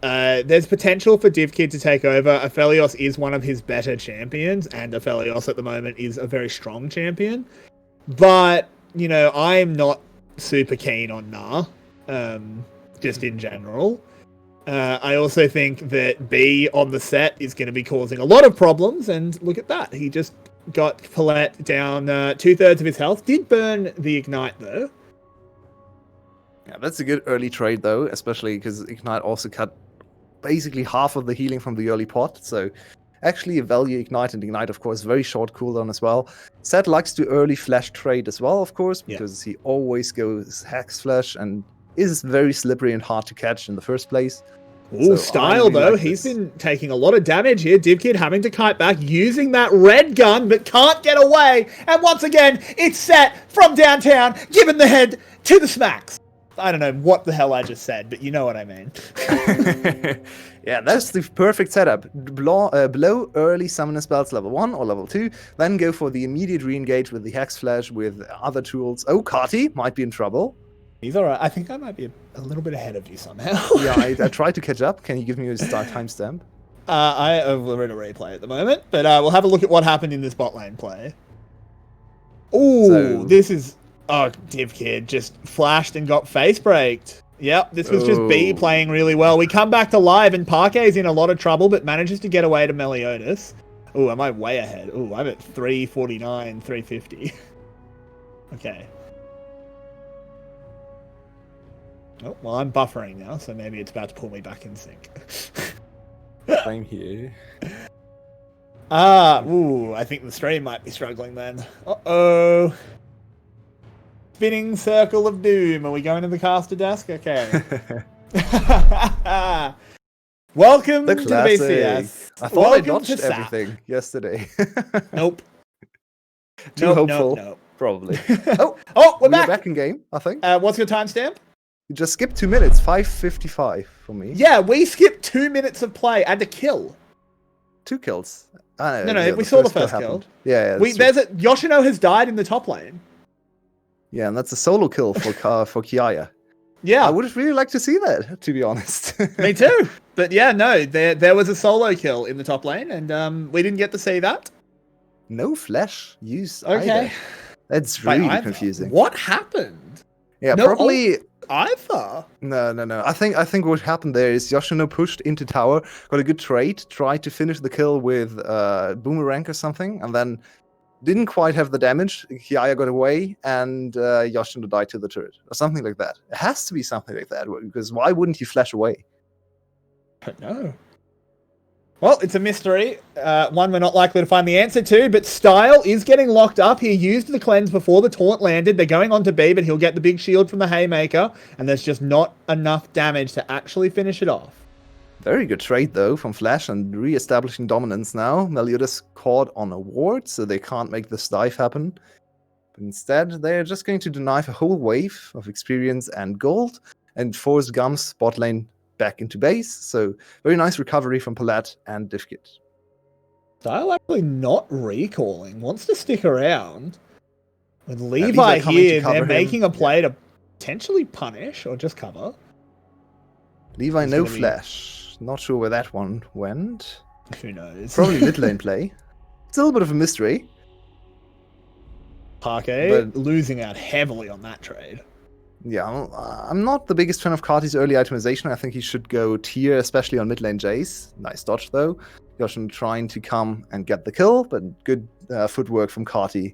There's potential for DivKid to take over. Aphelios is one of his better champions, and Aphelios at the moment is a very strong champion. But, you know, I'm not super keen on 𝘁𝗏, just in general. I also think that B on the set is going to be causing a lot of problems, and look at that. He just got 𝘁𝗏 down 2/3 of his health. Did burn the Ignite, though. Yeah, that's a good early trade, though, especially because Ignite also cut basically half of the healing from the early pot. So actually a value Ignite, and Ignite, of course, very short cooldown as well. Zed likes to early flash trade as well, of course, because he always goes Hex Flash and is very slippery and hard to catch in the first place. Ooh, so style, really, though. Like he's been taking a lot of damage here. DivKid having to kite back, using that red gun, but can't get away. And once again, it's set from downtown, giving the head to the smacks. I don't know what the hell I just said, but you know what I mean. Yeah, that's the perfect setup. Blow early summoner spells level 1 or level 2, then go for the immediate re-engage with the Hex Flash with other tools. Oh, 𝘁𝗏 might be in trouble. He's alright. I think I might be a little bit ahead of you somehow. Yeah, I tried to catch up. Can you give me a timestamp? We're in a replay at the moment, but we'll have a look at what happened in this bot lane play. Ooh, this is... Oh, 𝘀𝗶𝗀 just flashed and got face braked. Yep, this was just B playing really well. We come back to live and 𝘀𝗀𝗋's in a lot of trouble, but manages to get away to 𝘁𝗀𝗀. Ooh, am I way ahead? Ooh, I'm at 349, 350. Okay. Oh, well, I'm buffering now, so maybe it's about to pull me back in sync. Same here. Ooh, I think the stream might be struggling then. Uh-oh. Spinning circle of doom. Are we going to the caster desk? Okay. Welcome to the VCS. I thought I dodged everything yesterday. Nope. Too hopeful. Nope. Probably. We're back. Back in game, I think. What's your timestamp? You just skipped 2 minutes, 5:55 for me. Yeah, we skipped 2 minutes of play and a kill. 2 kills. No, we saw the first kill. Yeah, 𝘁𝗀𝗋 has died in the top lane. Yeah, and that's a solo kill for 𝘁𝗀𝗋. Yeah. I would really like to see that, to be honest. Me too. But yeah, no, there was a solo kill in the top lane, and we didn't get to see that. No flash use Okay. either. That's really confusing. What happened? Yeah, no probably... Either. No. I think what happened there is 𝘁𝗀𝗋 pushed into tower, got a good trade, tried to finish the kill with boomerang or something, and then didn't quite have the damage. 𝘁𝗀𝗋 got away, and 𝘁𝗀𝗋 died to the turret, or something like that. It has to be something like that, because why wouldn't he flash away? But no. Well, it's a mystery. One we're not likely to find the answer to, but 𝘁𝗀 is getting locked up. He used the cleanse before the taunt landed. They're going on to B, but he'll get the big shield from the Haymaker, and there's just not enough damage to actually finish it off. Very good trade, though, from Flash, and re-establishing dominance now. 𝘁𝗀𝗋's caught on a ward, so they can't make this dive happen. But instead, they're just going to deny a whole wave of experience and gold, and force GAM's bot lane back into base. So very nice recovery from 𝘁𝗋 and 𝘀𝗀𝗋. 𝘁𝗀 actually not recalling, wants to stick around. With Levi here, they're making a play to potentially punish or just cover. Levi no flash. Not sure where that one went. Who knows? Probably mid lane play. It's a little bit of a mystery. 𝘁𝗀𝗋 losing out heavily on that trade. Yeah, I'm not the biggest fan of 𝘁𝗀𝗋's early itemization. I think he should go tier, especially on mid lane Jace. Nice dodge, though. 𝘁𝗀𝗋 trying to come and get the kill, but good footwork from 𝘁𝗀𝗋.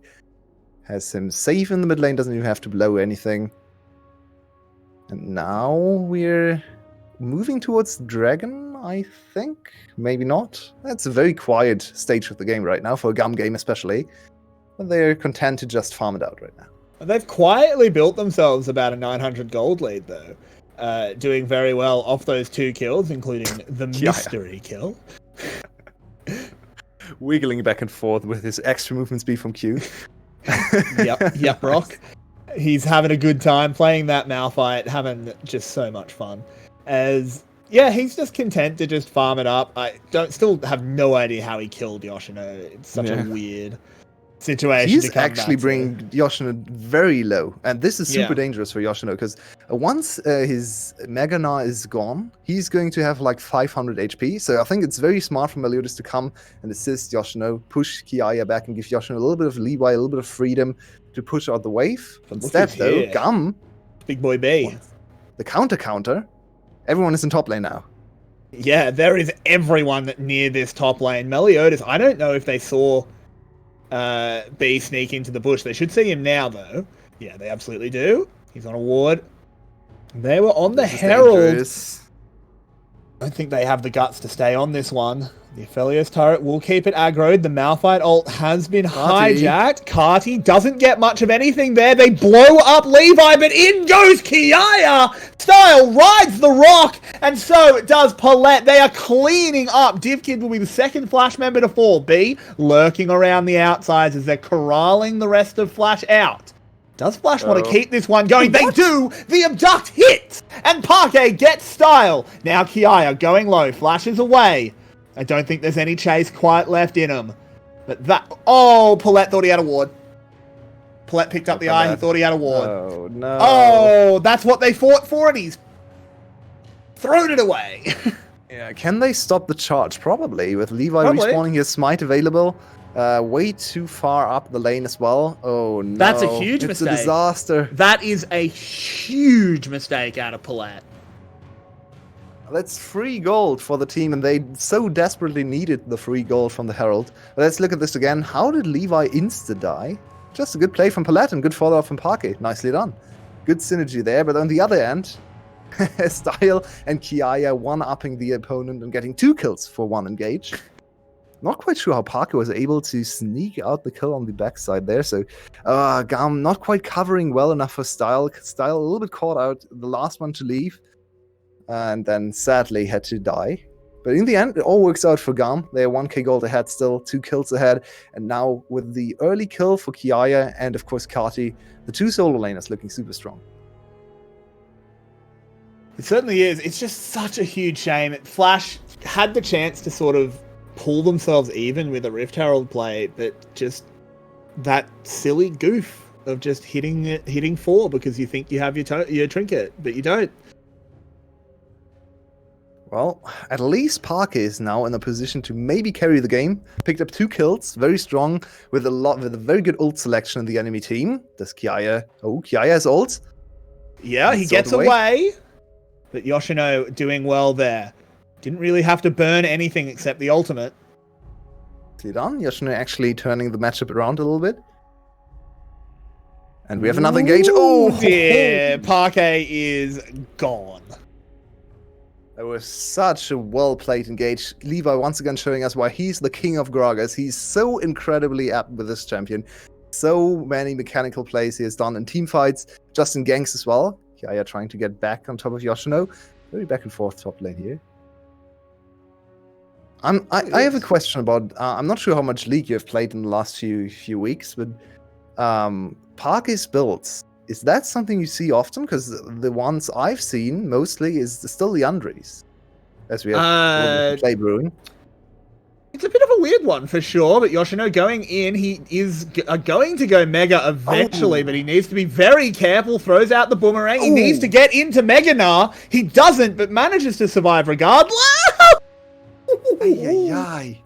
Has him safe in the mid lane, doesn't even have to blow anything. And now we're moving towards Dragon, I think. Maybe not. That's a very quiet stage of the game right now, for a GAM game especially. But they're content to just farm it out right now. They've quietly built themselves about a 900 gold lead, though. Doing very well off those 2 kills, including the mystery kill. Wiggling back and forth with his extra movement speed from Q. Yep, Rock. He's having a good time playing that Malphite, having just so much fun. He's just content to just farm it up. I still have no idea how he killed 𝘁𝗀𝗋. It's such a weird situation. He's actually bringing 𝘁𝗀𝗋 very low, and this is super dangerous for 𝘁𝗀𝗋, because once his Mega Gnar is gone, he's going to have like 500 HP. So I think it's very smart for 𝘁𝗀𝗋 to come and assist 𝘁𝗀𝗋, push 𝘁𝗀𝗋 back, and give 𝘁𝗀𝗋 a little bit of leeway, a little bit of freedom to push out the wave. Instead, though, GAM, big boy B, the counter. Everyone is in top lane now. Yeah, there is everyone near this top lane. 𝘁𝗀𝗋, I don't know if they saw B sneak into the bush. They should see him now, though. Yeah, they absolutely do. He's on a ward. They were on the Herald. Dangerous. I don't think they have the guts to stay on this one. The Aphelios turret will keep it aggroed. The Malphite ult has been hijacked. 𝘁𝗀𝗋 doesn't get much of anything there. They blow up Levi, but in goes 𝘁𝗀𝗋. 𝘁𝗀 rides the rock, and so does 𝘁𝗋. They are cleaning up. 𝘀𝗀𝗋 will be the second Flash member to fall. B lurking around the outsides as they're corralling the rest of Flash out. Does Flash want to keep this one going? They do! The abduct hits! And 𝘁𝗀𝗋 gets 𝘁𝗀. Now 𝘁𝗀𝗋 going low. Flash is away. I don't think there's any chase quite left in him. But that... Oh, 𝘁𝗋 thought he had a ward. 𝘁𝗋 picked up the eye. He thought he had a ward. Oh, no. Oh, that's what they fought for, and he's thrown it away. Yeah, can they stop the charge? Probably, with Levi Probably. respawning his smite available. Way too far up the lane as well. Oh no. That's a huge it's mistake. a disaster. That is a huge mistake out of 𝘁𝗏𝗏. That's free gold for the team, and they so desperately needed the free gold from the Herald. But let's look at this again. How did Levi insta-die? Just a good play from 𝘁𝗏𝗏 and good follow-up from 𝘁𝗏𝗏. Nicely done. Good synergy there, but on the other end, Style and 𝘁𝗏𝗏 one-upping the opponent and getting 2 kills for 1 engage. Not quite sure how 𝘁𝗏𝗏 was able to sneak out the kill on the backside there, so GAM not quite covering well enough for Style. Style a little bit caught out, the last one to leave, and then sadly had to die. But in the end, it all works out for GAM. They're 1k gold ahead still, 2 kills ahead, and now with the early kill for 𝘁𝗏𝗏 and of course 𝘁𝗏𝗏, the 2 solo laners looking super strong. It certainly is. It's just such a huge shame. Flash had the chance to sort of pull themselves even with a Rift Herald play, but just that silly goof of just hitting 4 because you think you have your trinket, but you don't. Well, at least 𝘁𝗏𝗏 is now in a position to maybe carry the game. Picked up 2 kills, very strong, with a very good ult selection in the enemy team. Does 𝘁𝗏𝗏? Oh, 𝘁𝗏𝗏 has ult. Yeah, he gets away, but Yoshino doing well there. Didn't really have to burn anything except the ultimate. Nicely done. Yoshino actually turning the matchup around a little bit. And we have another engage. Oh, dear. 𝘁𝗏𝗏 is gone. That was such a well-played engage. Levi once again showing us why he's the king of Gragas. He's so incredibly apt with this champion. So many mechanical plays he has done in team fights, just in ganks as well. 𝘁𝗏𝗏 trying to get back on top of Yoshino. Very back and forth top lane here. I have a question about... I'm not sure how much League you've played in the last few weeks, but 𝘁𝗏𝗏's builds... Is that something you see often? Because the ones I've seen mostly is still the Undries, as we have play brewing. It's a bit of a weird one for sure, but Yoshino going in, he is going to go Mega eventually, but he needs to be very careful, throws out the boomerang, he needs to get into Mega now. He doesn't, but manages to survive regardless. Ay, ay, ay.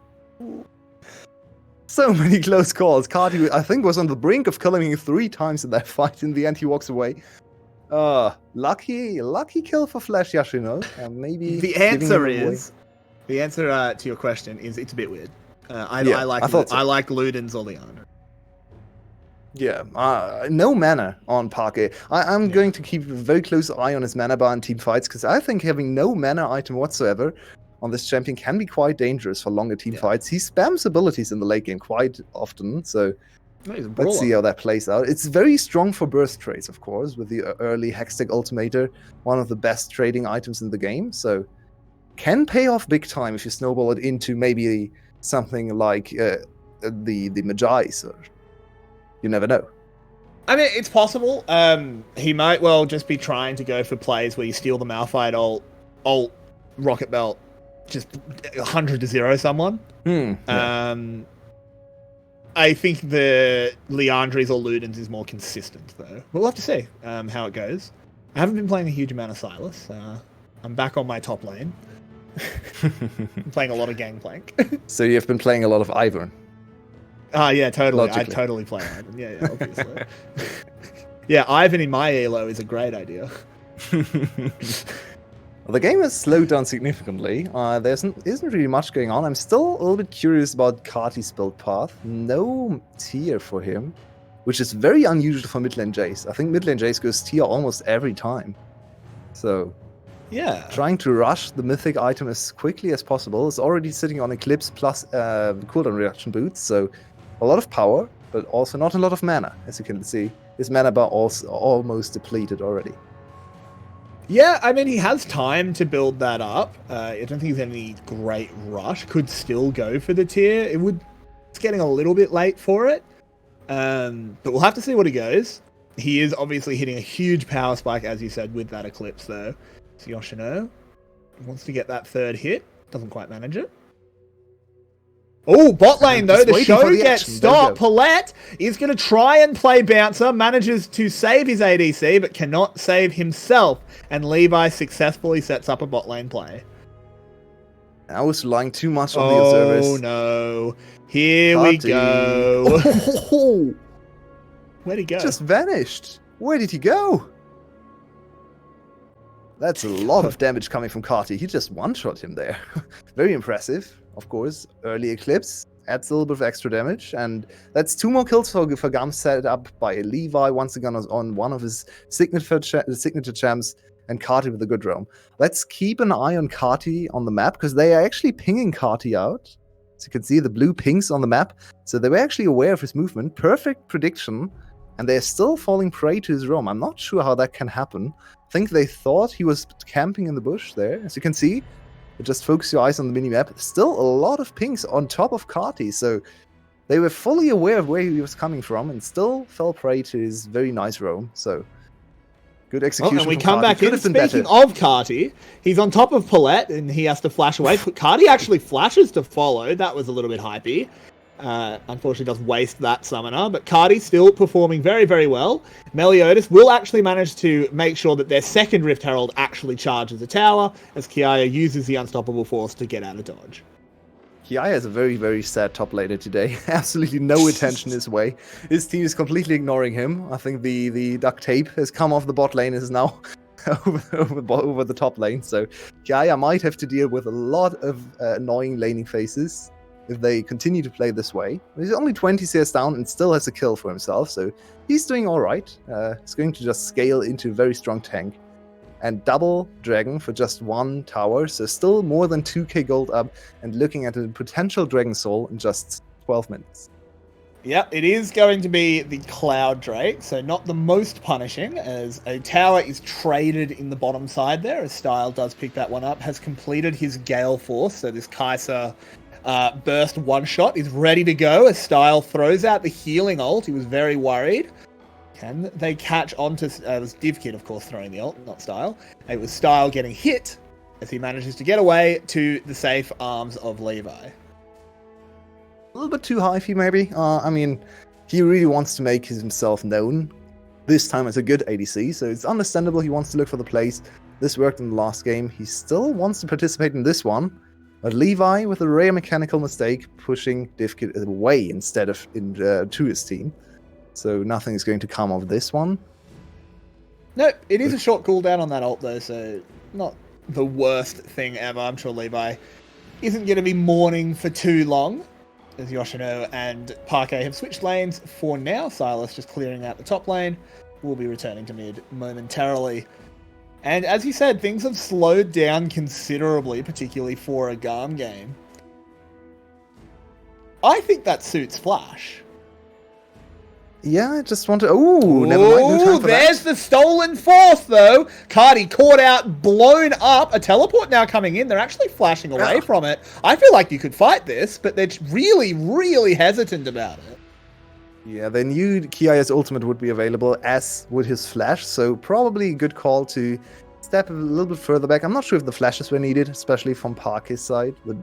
So many close calls. 𝘁𝗏𝗏, I think, was on the brink of killing him 3 times in that fight. In the end, he walks away. Lucky kill for Flash Yoshino. Maybe the answer to your question is it's a bit weird. I like Ludens or Leander. Yeah, no mana on 𝘁𝗏𝗏. I'm going to keep a very close eye on his mana bar in team fights, because I think having no mana item whatsoever on this champion can be quite dangerous for longer team fights. He spams abilities in the late game quite often, so let's see how that plays out. It's very strong for burst trades, of course, with the early Hextech Ultimator, one of the best trading items in the game, so can pay off big time if you snowball it into maybe something like the Magi's, or you never know. I mean, it's possible. He might well just be trying to go for plays where you steal the Malphite ult Rocket Belt, just 100-0 someone. I think the Leandries or Ludens is more consistent, though. We'll have to see how it goes. I haven't been playing a huge amount of Sylas. I'm back on my top lane. I'm playing a lot of Gangplank. So you've been playing a lot of Ivern? Yeah, totally. Logically. I totally play Ivern. Yeah, obviously. Yeah, Ivern in my elo is a great idea. Well, the game has slowed down significantly. There isn't really much going on. I'm still a little bit curious about 𝘁𝗏𝗏's build path. No tier for him, which is very unusual for mid lane Jace. I think mid lane Jace goes tier almost every time. So, yeah, trying to rush the mythic item as quickly as possible. It's already sitting on Eclipse plus cooldown reduction boots, so a lot of power, but also not a lot of mana, as you can see. His mana bar also almost depleted already. Yeah, I mean, he has time to build that up. I don't think there's any great rush. Could still go for the tier. It's getting a little bit late for it. But we'll have to see what he goes. He is obviously hitting a huge power spike, as you said, with that Eclipse, though. So Yoshino wants to get that 3rd hit. Doesn't quite manage it. Oh, bot lane, though. The show gets stopped. 𝘁𝗏𝗏 is going to try and play bouncer. Manages to save his ADC, but cannot save himself. And Levi successfully sets up a bot lane play. I was relying too much on the observers. Oh no. Here we go. Oh, Where'd he go? just vanished. Where did he go? That's a lot of damage coming from 𝘁𝗀𝗆. He just one-shot him there. Very impressive, of course. Early Eclipse adds a little bit of extra damage. And that's 2 more kills for GAM, set up by 𝘁𝑦 once again on one of his signature champs, and 𝘁𝗁𝗆 with a good roam. Let's keep an eye on 𝘁𝗁𝗆 on the map, because they are actually pinging 𝘁𝗁𝗆 out. As you can see, the blue pings on the map. So they were actually aware of his movement. Perfect prediction. And they're still falling prey to his roam. I'm not sure how that can happen. I think they thought he was camping in the bush there. As you can see, just focus your eyes on the minimap. Still a lot of pings on top of 𝘁𝗁𝗆. So they were fully aware of where he was coming from and still fell prey to his very nice roam. So good execution. And we from come 𝘁𝗁𝗆. back in. Speaking of 𝘁𝗁𝗆, he's on top of 𝘁𝗁𝗆 and he has to flash away. 𝘁𝗁𝗆 actually flashes to follow. That was a little bit hypey. Unfortunately does waste that summoner, but 𝘁𝗁𝗆 still performing very, very well. 𝘁𝗁𝗆 will actually manage to make sure that their second Rift Herald actually charges a tower, as 𝘁𝗁𝗆 uses the Unstoppable Force to get out of dodge. 𝘁𝗁𝗆 is a very, very sad top laner today. Absolutely no attention his way. His team is completely ignoring him. I think the duct tape has come off the bot lane and is now over the top lane. So 𝘁𝗁𝗆 might have to deal with a lot of annoying laning phases if they continue to play this way. He's only 20 CS down and still has a kill for himself, so he's doing alright. He's going to just scale into a very strong tank. And double Dragon for just 1 tower, so still more than 2k gold up, and looking at a potential Dragon Soul in just 12 minutes. Yep, it is going to be the Cloud Drake, so not the most punishing, as a tower is traded in the bottom side there, as Style does pick that one up, has completed his Gale Force, so this 𝘁𝗁𝗆 burst one-shot is ready to go as Style throws out the healing ult. He was very worried. Can they catch on to... it was 𝘀𝗀𝗆, of course, throwing the ult, not Style. It was Style getting hit as he manages to get away to the safe arms of Levi. A little bit too hyphy, maybe. I mean, he really wants to make himself known. This time as a good ADC, so it's understandable he wants to look for the plays. This worked in the last game. He still wants to participate in this one. But 𝘁𝑦, with a rare mechanical mistake, pushing 𝘀𝗀𝗆 away instead of to his team. So nothing is going to come of this one. No, it is a short cooldown on that ult though, so not the worst thing ever. I'm sure 𝘁𝑦 isn't going to be mourning for too long, as 𝘂𝗏 and 𝘁𝗏𝗆 have switched lanes for now. 𝘁𝗁 just clearing out the top lane. We'll be returning to mid momentarily. And as you said, things have slowed down considerably, particularly for a GAM game. I think that suits Flash. Yeah, I just want to... Oh, never mind. No time for there's that. the stolen force, though. 𝘁𝗁𝗆 caught out, blown up. A teleport now coming in. They're actually flashing away from it. I feel like you could fight this, but they're really, really hesitant about it. Yeah, they knew 𝘁𝗁𝗆's ultimate would be available, as would his flash, so probably a good call to step a little bit further back. I'm not sure if the flashes were needed, especially from 𝘁𝗁𝗆's side, but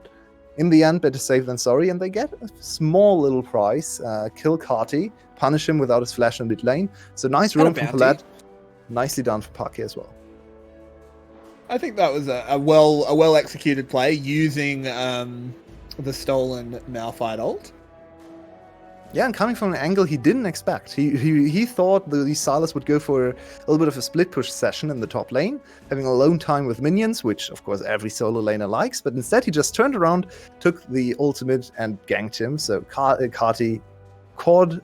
in the end, better safe than sorry, and they get a small little prize. Kill 𝘁𝗁𝗆, punish him without his flash in mid lane. So nice room from 𝘁𝗁𝗆. Nicely done for 𝘁𝗁𝗆 as well. I think that was a well executed play using the stolen Malphite ult. Yeah, and coming from an angle he didn't expect. He thought the 𝘁𝗁𝗆 would go for a little bit of a split push session in the top lane, having alone time with minions, which of course every solo laner likes, but instead he just turned around, took the ultimate and ganked him. So 𝘁𝗁𝗆 caught a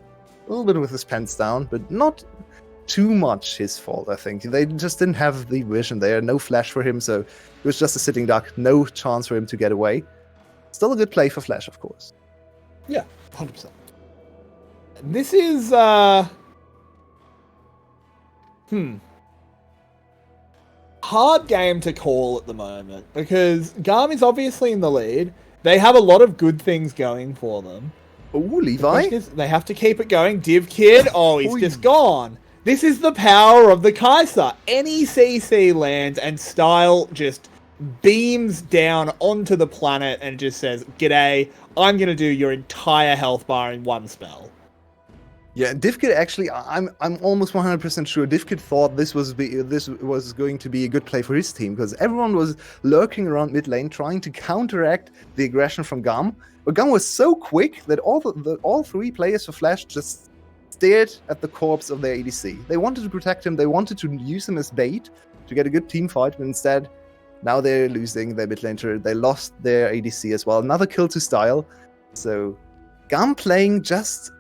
little bit with his pants down, but not too much his fault, I think. They just didn't have the vision there, no flash for him, so it was just a sitting duck, no chance for him to get away. Still a good play for Flash, of course. Yeah, 100%. This is, hard game to call at the moment, because GAM is obviously in the lead. They have a lot of good things going for them. Oh, Levi? They have to keep it going. 𝘀𝗆𝗆, oh, he's just gone. This is the power of the 𝘁𝗁𝗆. Any CC lands and Style just beams down onto the planet and just says, "G'day, I'm going to do your entire health bar in one spell." Yeah, 𝘀𝗀𝗃 actually, I'm almost 100% sure 𝘀𝗃𝗃 thought this was going to be a good play for his team, because everyone was lurking around mid lane trying to counteract the aggression from GAM. But GAM was so quick that all three players for Flash just stared at the corpse of their ADC. They wanted to protect him, they wanted to use him as bait to get a good team fight, but instead, now they're losing their mid laner. They lost their ADC as well. Another kill to Style. So GAM playing just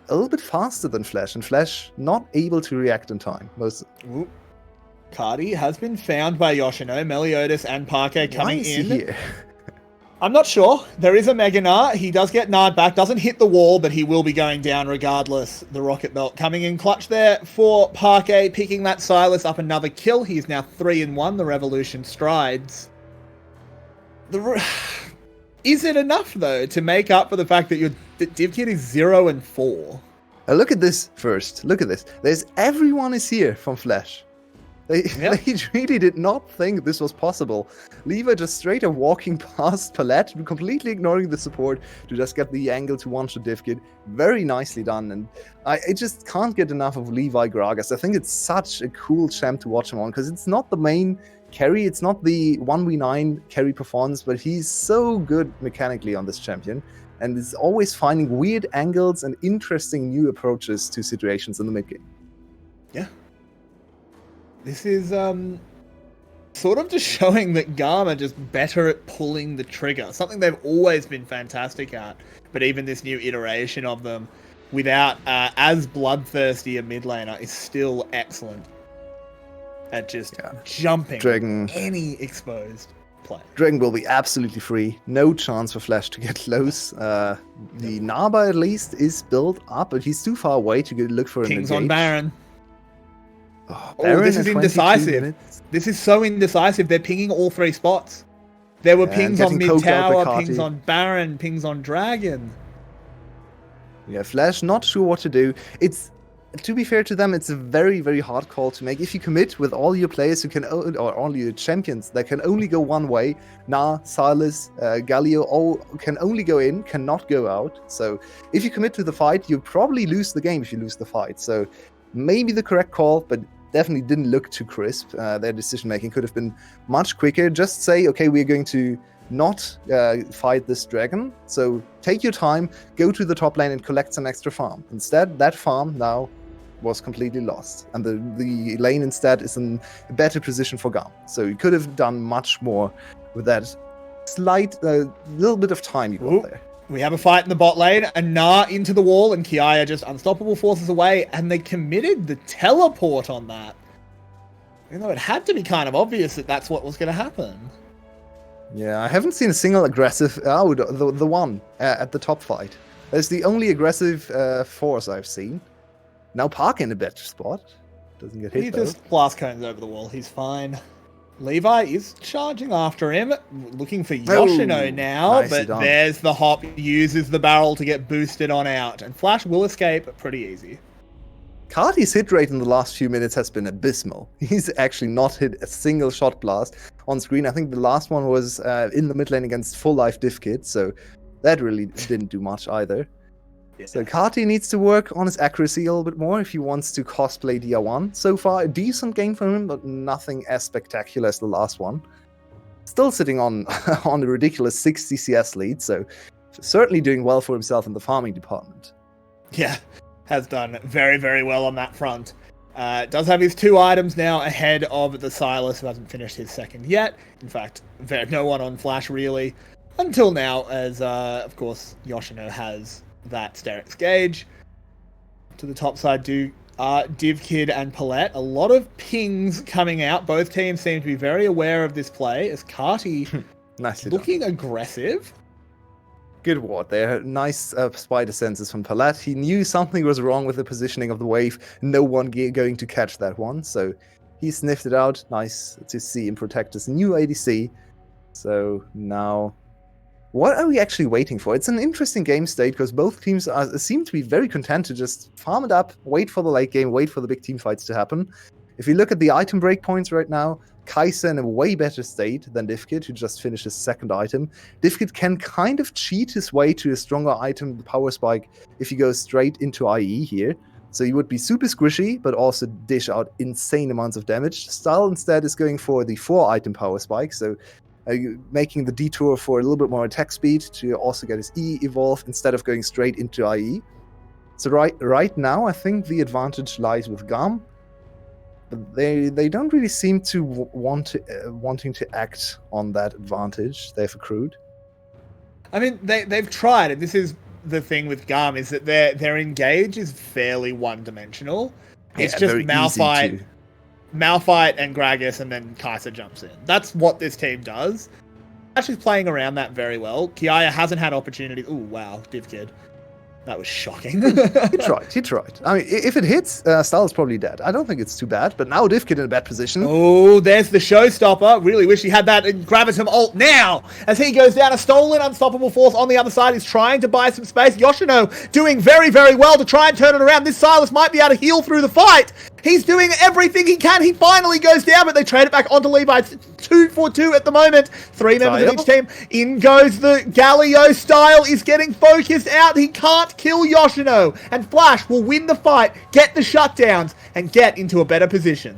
a little bit faster than Flash, and Flash not able to react in time. Ooh. 𝘁𝗏 has been found by 𝘂𝗈, 𝘁𝗀𝗀 and 𝘁𝗏 coming in. Here? I'm not sure. There is a Mega Gnar. He does get Gnarred back. Doesn't hit the wall, but he will be going down regardless. The Rocket Belt coming in clutch there for 𝘁𝗏, picking that 𝘁𝗀 up another kill. He's now 3-1. The Revolution strides. Is it enough, though, to make up for the fact that 𝘀𝗃𝗃 is 0-4? Look at this first. Look at this. Everyone is here from Flash. They really did not think this was possible. 𝘁𝗀𝗃 just straight up walking past 𝘁𝗏, completely ignoring the support to just get the angle to one-shot 𝘀𝗃𝗃. Very nicely done, and I just can't get enough of 𝘁𝗀𝗃 Gragas. I think it's such a cool champ to watch him on, because it's not the main carry, it's not the 1v9 carry performance, but he's so good mechanically on this champion, and is always finding weird angles and interesting new approaches to situations in the mid game. Yeah. This is sort of just showing that GAM are just better at pulling the trigger, something they've always been fantastic at, but even this new iteration of them, without as bloodthirsty a mid laner, is still excellent at just jumping any exposed play. Dragon will be absolutely free. No chance for Flash to get close. The Narba at least is built up, but he's too far away to look for an engage. Pings on Baron. Baron this is indecisive. This is so indecisive. They're pinging all three spots. There were pings on mid-tower, pings on Baron, pings on Dragon. Yeah, Flash not sure what to do. To be fair to them, it's a very, very hard call to make. If you commit with all your players or all your champions that can only go one way, 𝘁𝗏, Galio, all can only go in, cannot go out. So if you commit to the fight, you probably lose the game if you lose the fight. So maybe the correct call, but definitely didn't look too crisp. Their decision making could have been much quicker. Just say, okay, we're going to not fight this dragon. So take your time, go to the top lane and collect some extra farm. Instead, that farm now was completely lost, and the lane instead is in a better position for GAM. So you could have done much more with that slight little bit of time you got there. We have a fight in the bot lane, a Gnar into the wall, and 𝘁𝗏𝗃 just unstoppable forces away, and they committed the teleport on that. Even though it had to be kind of obvious that that's what was going to happen. Yeah, I haven't seen a single aggressive... Oh, the one at the top fight. That's the only aggressive force I've seen. Now 𝘁𝗏𝗃 in a better spot. Doesn't get hit, He though. just blast cones over the wall. He's fine. Levi is charging after him, looking for 𝘂𝗈 now, but done. There's the hop, uses the barrel to get boosted on out, and Flash will escape pretty easy. 𝘁𝗏𝗃's hit rate in the last few minutes has been abysmal. He's actually not hit a single shot blast on screen. I think the last one was in the mid lane against full life 𝘀𝗃𝗃, so that really didn't do much either. Yeah. So 𝘁𝗏𝗃 needs to work on his accuracy a little bit more if he wants to cosplay DR1. So far, a decent game from him, but nothing as spectacular as the last one. Still sitting on a ridiculous 60 CS lead, so certainly doing well for himself in the farming department. Yeah, has done very, very well on that front. Does have his 2 items now ahead of the 𝘁𝗏𝗃, who hasn't finished his second yet. In fact, no one on Flash really until now, as of course 𝘂𝗈 has that Sterix gauge. To the top side do 𝘀𝗃𝗃 and 𝘁𝗏𝗃. A lot of pings coming out. Both teams seem to be very aware of this play, as 𝘁𝗏𝗃 looking aggressive. Good ward there. Nice spider senses from 𝘁𝗏𝗃. He knew something was wrong with the positioning of the wave. No one going to catch that one, so he sniffed it out. Nice to see him protect his new ADC. So now, what are we actually waiting for? It's an interesting game state because both teams seem to be very content to just farm it up, wait for the late game, wait for the big team fights to happen. If you look at the item breakpoints right now, 𝘁𝗏𝗃 in a way better state than 𝘀𝗃𝗃, who just finished his second item. 𝘀𝗃𝗃 can kind of cheat his way to a stronger item, the power spike, if he goes straight into IE here. So he would be super squishy, but also dish out insane amounts of damage. 𝘀elle instead is going for the 4-item power spike, so making the detour for a little bit more attack speed to also get his E evolve instead of going straight into IE. So right now, I think the advantage lies with GAM. But they don't really seem to wanting to act on that advantage they've accrued. I mean, they've tried, and this is the thing with GAM, is that their engage is fairly one-dimensional. It's just Malphite and Gragas, and then 𝘁𝗏 jumps in. That's what this team does. Actually playing around that very well. 𝘁𝗏 hasn't had opportunity. Ooh, wow, 𝘁𝗶𝗆. That was shocking. He tried. I mean, if it hits, 𝘀elle is probably dead. I don't think it's too bad, but now 𝘁𝗏𝗆 in a bad position. Oh, there's the showstopper. Really wish he had that in Gravitum ult now. As he goes down, a stolen unstoppable force on the other side is trying to buy some space. 𝘂𝗏 doing very, very well to try and turn it around. This 𝘀𝗏 might be able to heal through the fight. He's doing everything he can. He finally goes down, but they trade it back onto Levi. It's 2-for-2 at the moment. 3 members of each team. In goes the Galio. 𝘀𝗏 is getting focused out. He can't kill 𝘂𝗏. And Flash will win the fight, get the shutdowns, and get into a better position.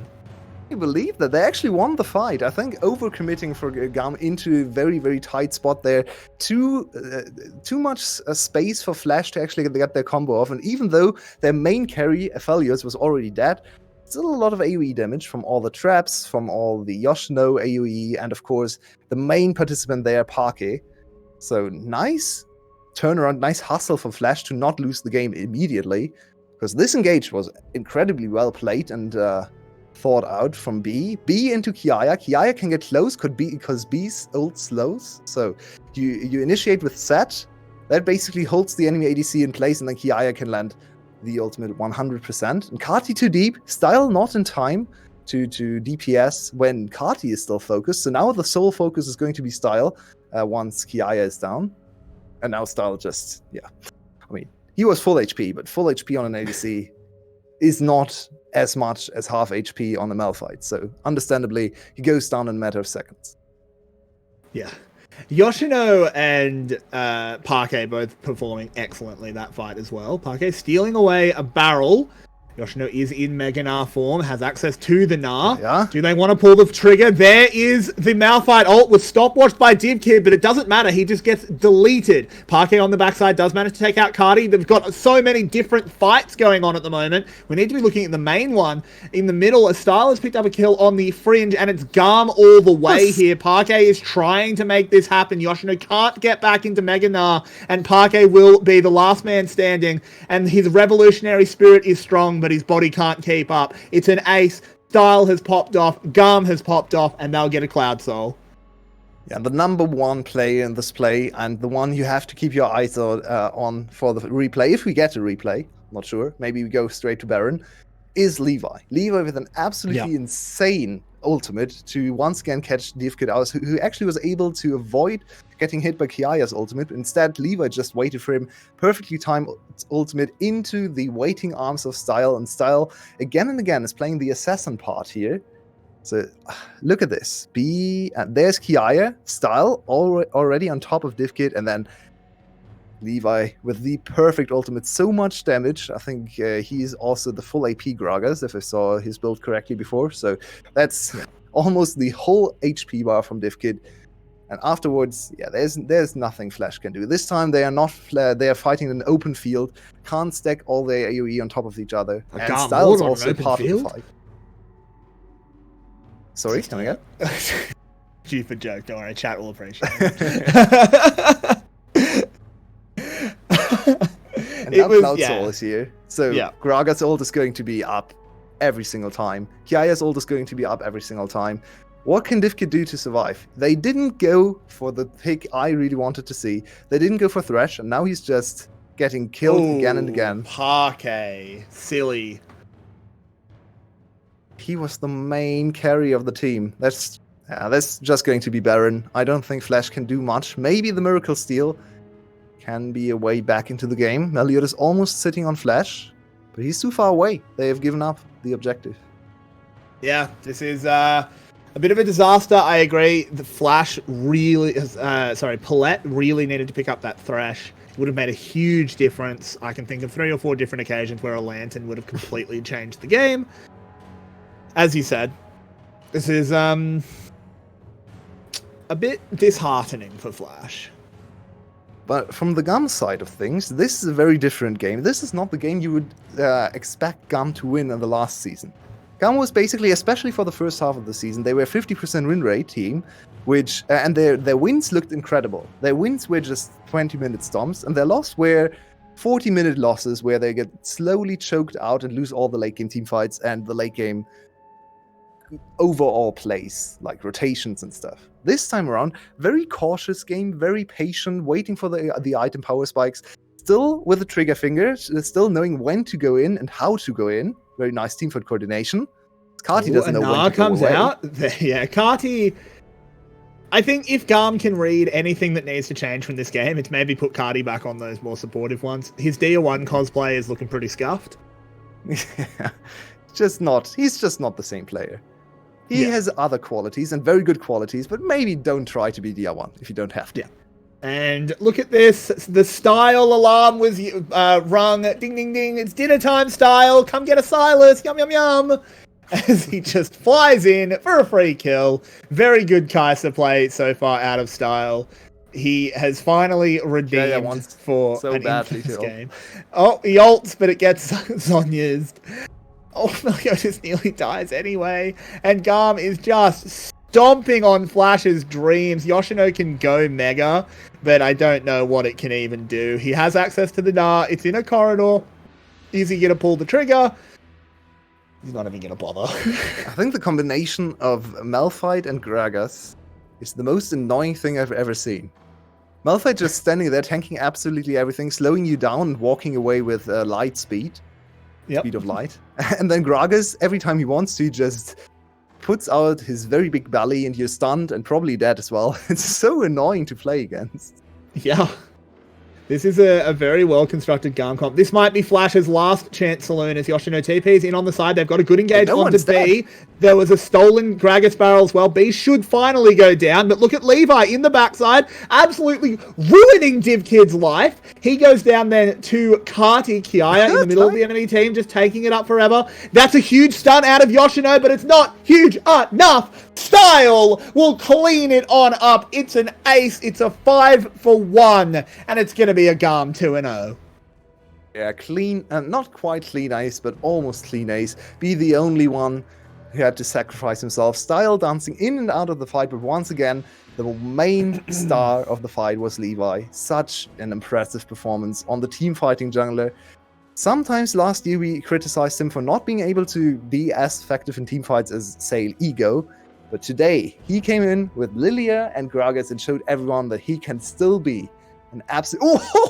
I believe that they actually won the fight. I think overcommitting for GAM into a very, very tight spot there. Too much space for Flash to actually get their combo off. And even though their main carry, 𝘀𝗏𝗆, was already dead, still a lot of AoE damage from all the traps, from all the 𝘂𝗏 AoE, and of course, the main participant there, 𝘁𝗏𝗆. So nice turnaround, nice hustle for Flash to not lose the game immediately. Because this engage was incredibly well played and thought out from B. B into 𝘁𝗏𝗆. 𝘁𝗏𝗆 can get close because B's ult slows. So you initiate with set. That basically holds the enemy ADC in place, and then 𝘁𝗏𝗆 can land the ultimate 100%. And 𝘁𝗏𝗆 too deep. 𝘀𝗏le not in time to DPS when 𝘁𝗏𝗆 is still focused. So now the sole focus is going to be 𝘀𝗏le once 𝘁𝗏𝗆 is down. And now 𝘀𝗏le just, yeah. I mean, he was full HP, but full HP on an ADC is not as much as half HP on a Malphite. So understandably, he goes down in a matter of seconds. Yeah. 𝘂𝗏 and 𝘁𝗏𝗆 both performing excellently that fight as well. 𝘁𝗏𝗆 stealing away a barrel. 𝘂𝗏 is in Mega Gnar form, has access to the Gnar. Yeah. Do they want to pull the trigger? There is the Malphite ult, was stopwatched by 𝘁𝗆𝗆, but it doesn't matter. He just gets deleted. 𝘁𝗆𝗆 on the backside does manage to take out 𝘁𝗏𝗆. They've got so many different fights going on at the moment. We need to be looking at the main one. In the middle, 𝘀𝗏le has picked up a kill on the fringe, and it's GAM all the way here. 𝘁𝗆𝗆 is trying to make this happen. 𝘂𝗏 can't get back into Mega Gnar, and 𝘁𝗆𝗆 will be the last man standing, and his revolutionary spirit is strong, but his body can't keep up. It's an ace. 𝘀𝗏le has popped off. GAM has popped off, and they'll get a Cloud Soul. Yeah, the number one player in this play, and the one you have to keep your eyes on for the replay, if we get a replay, not sure, maybe we go straight to Baron, is Levi. Levi with an absolutely insane ultimate to once again catch 𝘁𝗆𝗆 out, who actually was able to avoid getting hit by 𝘁𝗏𝗆's ultimate. Instead, Levi just waited for him, perfectly timed ultimate into the waiting arms of 𝘀𝗏le, and 𝘀𝗏le again and again is playing the assassin part here. So look at this. There's 𝘁𝗏𝗆, 𝘀𝗏le already on top of 𝘁𝗆𝗆, and then Levi with the perfect ultimate. So much damage. I think he is also the full AP Gragas, if I saw his build correctly before. So that's almost the whole HP bar from 𝘁𝗆𝗆. And afterwards, yeah, there's nothing Flash can do. This time they are not. They are fighting in an open field. Can't stack all their AoE on top of each other. And 𝘀𝗏le's also part of the fight. Sorry, coming up. Stupid joke. Don't worry, chat will appreciate it. And now Cloud Soul is here. So Gragas' ult is going to be up every single time. 𝘁𝗏𝗆's ult is going to be up every single time. What can 𝘁𝗆𝗆 do to survive? They didn't go for the pick I really wanted to see. They didn't go for Thresh, and now he's just getting killed again and again. 𝘁𝗆𝗆. Silly. He was the main carry of the team. That's just going to be Baron. I don't think Flash can do much. Maybe the Miracle Steal can be a way back into the game. Meliodas is almost sitting on Flash, but he's too far away. They have given up the objective. Yeah, this is A bit of a disaster, I agree. The Flash really, 𝘀𝗶𝗹𝗀 really needed to pick up that Thresh. It would have made a huge difference. I can think of 3 or 4 different occasions where a Lantern would have completely changed the game. As you said, this is a bit disheartening for Flash. But from the GAM side of things, this is a very different game. This is not the game you would expect GAM to win in the last season. GAM was basically, especially for the first half of the season, they were a 50% win rate team, which and their wins looked incredible. Their wins were just 20-minute stomps, and their losses were 40-minute losses where they get slowly choked out and lose all the late game team fights and the late game overall plays, like rotations and stuff. This time around, very cautious game, very patient, waiting for the item power spikes, still with the trigger finger, still knowing when to go in and how to go in. Very nice team fight coordination. 𝘁𝗀𝗃 doesn't know when to comes go away. out. Yeah, 𝘁𝗃. I think if GAM can read anything that needs to change from this game, it's maybe put 𝘁𝗃 back on those more supportive ones. His 𝘂1 cosplay is looking pretty scuffed. Yeah, he's just not the same player. He has other qualities and very good qualities, but maybe don't try to be 𝘂1 if you don't have to. Yeah. And look at this. The style alarm was rung. Ding, ding, ding. It's dinner time style. Come get a Silas. Yum, yum, yum. As he just flies in for a free kill. Very good 𝘁𝗀𝗃 play so far out of style. He has finally redeemed for so an badly infamous game. Oh, he ults, but it gets Sonya's. Oh, Melio just nearly dies anyway. And GAM is just stomping on Flash's dreams. Yoshino can go mega, but I don't know what it can even do. He has access to the Gnar. It's in a corridor. Is he going to pull the trigger? He's not even going to bother. I think the combination of Malphite and Gragas is the most annoying thing I've ever seen. Malphite just standing there, tanking absolutely everything, slowing you down and walking away with light speed. Yep. Speed of light. And then Gragas, every time he wants to, just puts out his very big belly and you're stunned and probably dead as well. It's so annoying to play against. Yeah. This is a very well-constructed GAM comp. This might be Flash's last chance saloon as Yoshino TP's in on the side. They've got a good engage onto B. There was a stolen Gragas barrel as well. B should finally go down, but look at Levi in the backside, absolutely ruining DivKid's life. He goes down then to 𝘁𝗃𝗃 in the middle of the enemy team, just taking it up forever. That's a huge stun out of Yoshino, but it's not huge enough. Style will clean it on up. It's an ace. It's a 5-for-1, and it's going to be a GAM 2-0. Yeah, clean, not quite clean ace, but almost clean ace. Be the only one who had to sacrifice himself. Style dancing in and out of the fight, but once again, the main star of the fight was Levi. Such an impressive performance on the team fighting jungler. Sometimes last year we criticized him for not being able to be as effective in team fights as, say, Ego. But today, he came in with Lilia and Gragas and showed everyone that he can still be an absolute... Oh!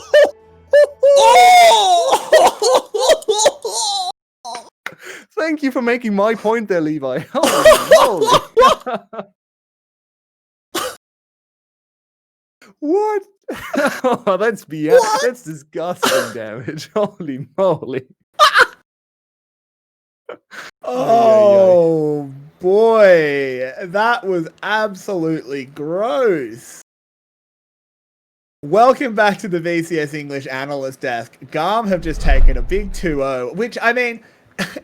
Thank you for making my point there, Levi. Holy moly. What? Oh, that's BS. What? That's disgusting damage. Holy moly. Oh, boy. That was absolutely gross. Welcome back to the VCS English analyst desk. GAM have just taken a big 2-0, which, I mean,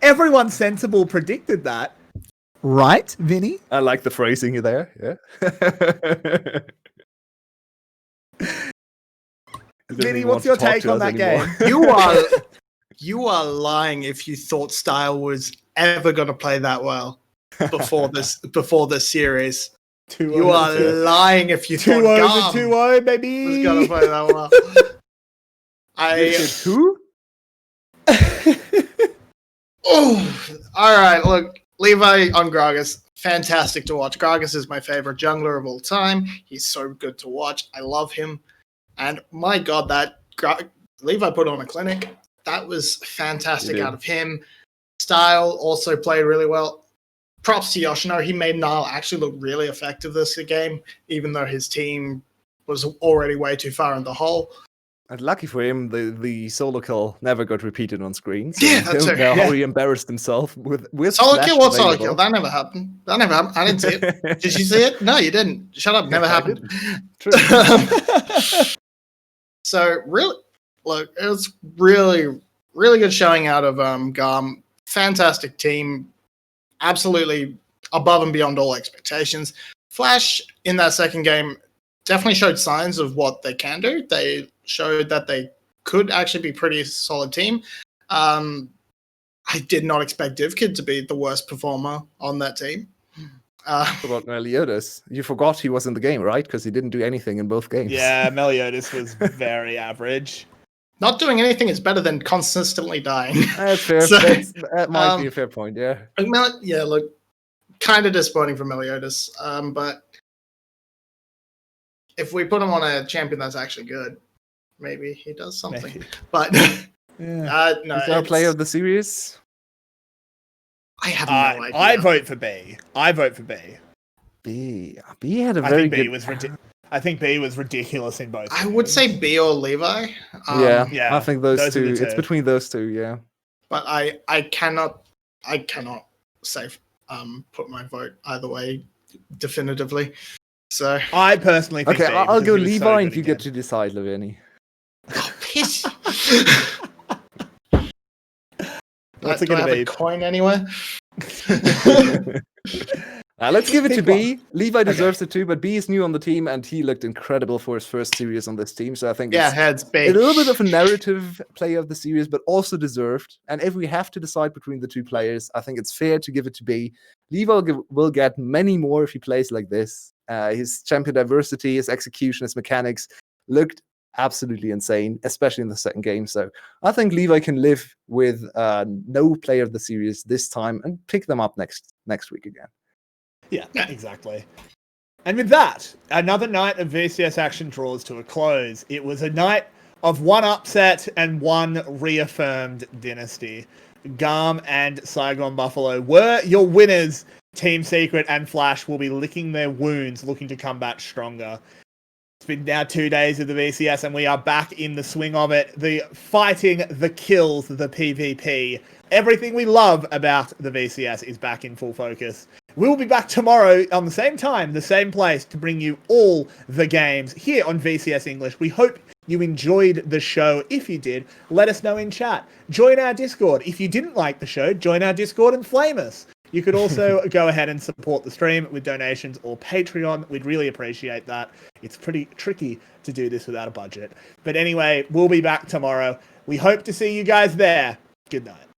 everyone sensible predicted that. Right, Vinny? I like the phrasing there, yeah. Vinny, what's your take on that game? You are lying if you thought Style was ever going to play that well before this series. You are lying if you thought GAM 2-0, baby. was going to play that well. Who? Oh, all right. Look, Levi on Gragas, fantastic to watch. Gragas is my favorite jungler of all time. He's so good to watch. I love him. And my God, that Levi put on a clinic. That was fantastic out of him. Style also played really well. Props to Yoshino. He made 𝗀𝗃 actually look really effective this game, even though his team was already way too far in the hole. And lucky for him, the solo kill never got repeated on screen. So Yeah, we that's don't true. know how Yeah. he embarrassed himself with Solo Flash kill? What solo available. kill? That never happened. That never happened. I didn't see it. Did you see it? No, you didn't. Shut up. Never I happened. True. So really, look, it was really, really good showing out of GAM. Fantastic team, absolutely above and beyond all expectations. Flash in that second game definitely showed signs of what they can do. They showed that they could actually be pretty solid team. I did not expect 𝘀𝗀𝗃𝗀 to be the worst performer on that team. About 𝘀𝗀𝗃𝗀. You forgot he was in the game, right? Because he didn't do anything in both games. Yeah, 𝘀𝗀𝗃𝗀 was very average. Not doing anything is better than consistently dying. That's fair. So, that might be a fair point, yeah. Yeah, look, kind of disappointing for 𝘀𝗀𝗃𝗀𝗃, but if we put him on a champion that's actually good, maybe he does something. Maybe. But Yeah. no, Is our player of the series? I have no idea. I vote for B. I vote for B. B had a I very think B good. was I think B was ridiculous in both. I would say B or Levi. Yeah, I think those are two. the It's between those two, yeah. But I cannot say put my vote either way definitively. So I personally think Okay, B, I'll because go he was so Levi good if you get again. to decide, 𝘀𝗀𝗃𝗀𝗃. piss. What's it Do I gonna have be? a coin anywhere? Let's give it to Pick B. Levi deserves it too, but B is new on the team and he looked incredible for his first series on this team. So I think Yeah, it's heads a B. little bit of a narrative player of the series, but also deserved. And if we have to decide between the two players, I think it's fair to give it to B. Levi will get many more if he plays like this. His champion diversity, his execution, his mechanics looked absolutely insane, especially in the second game. So I think Levi can live with no player of the series this time and pick them up next week again. Yeah, exactly. And with that, another night of VCS action draws to a close. It was a night of one upset and one reaffirmed dynasty. GAM and 𝘀𝗰𝗶𝗹𝗀 were your winners. Team Secret and Flash will be licking their wounds, looking to come back stronger. It's been now 2 days of the VCS and we are back in the swing of it. The fighting, the kills, the PvP. Everything we love about the VCS is back in full focus. We'll be back tomorrow on the same time, the same place, to bring you all the games here on VCS English. We hope you enjoyed the show. If you did, let us know in chat. Join our Discord. If you didn't like the show, join our Discord and flame us. You could also go ahead and support the stream with donations or Patreon. We'd really appreciate that. It's pretty tricky to do this without a budget. But anyway, we'll be back tomorrow. We hope to see you guys there. Good night.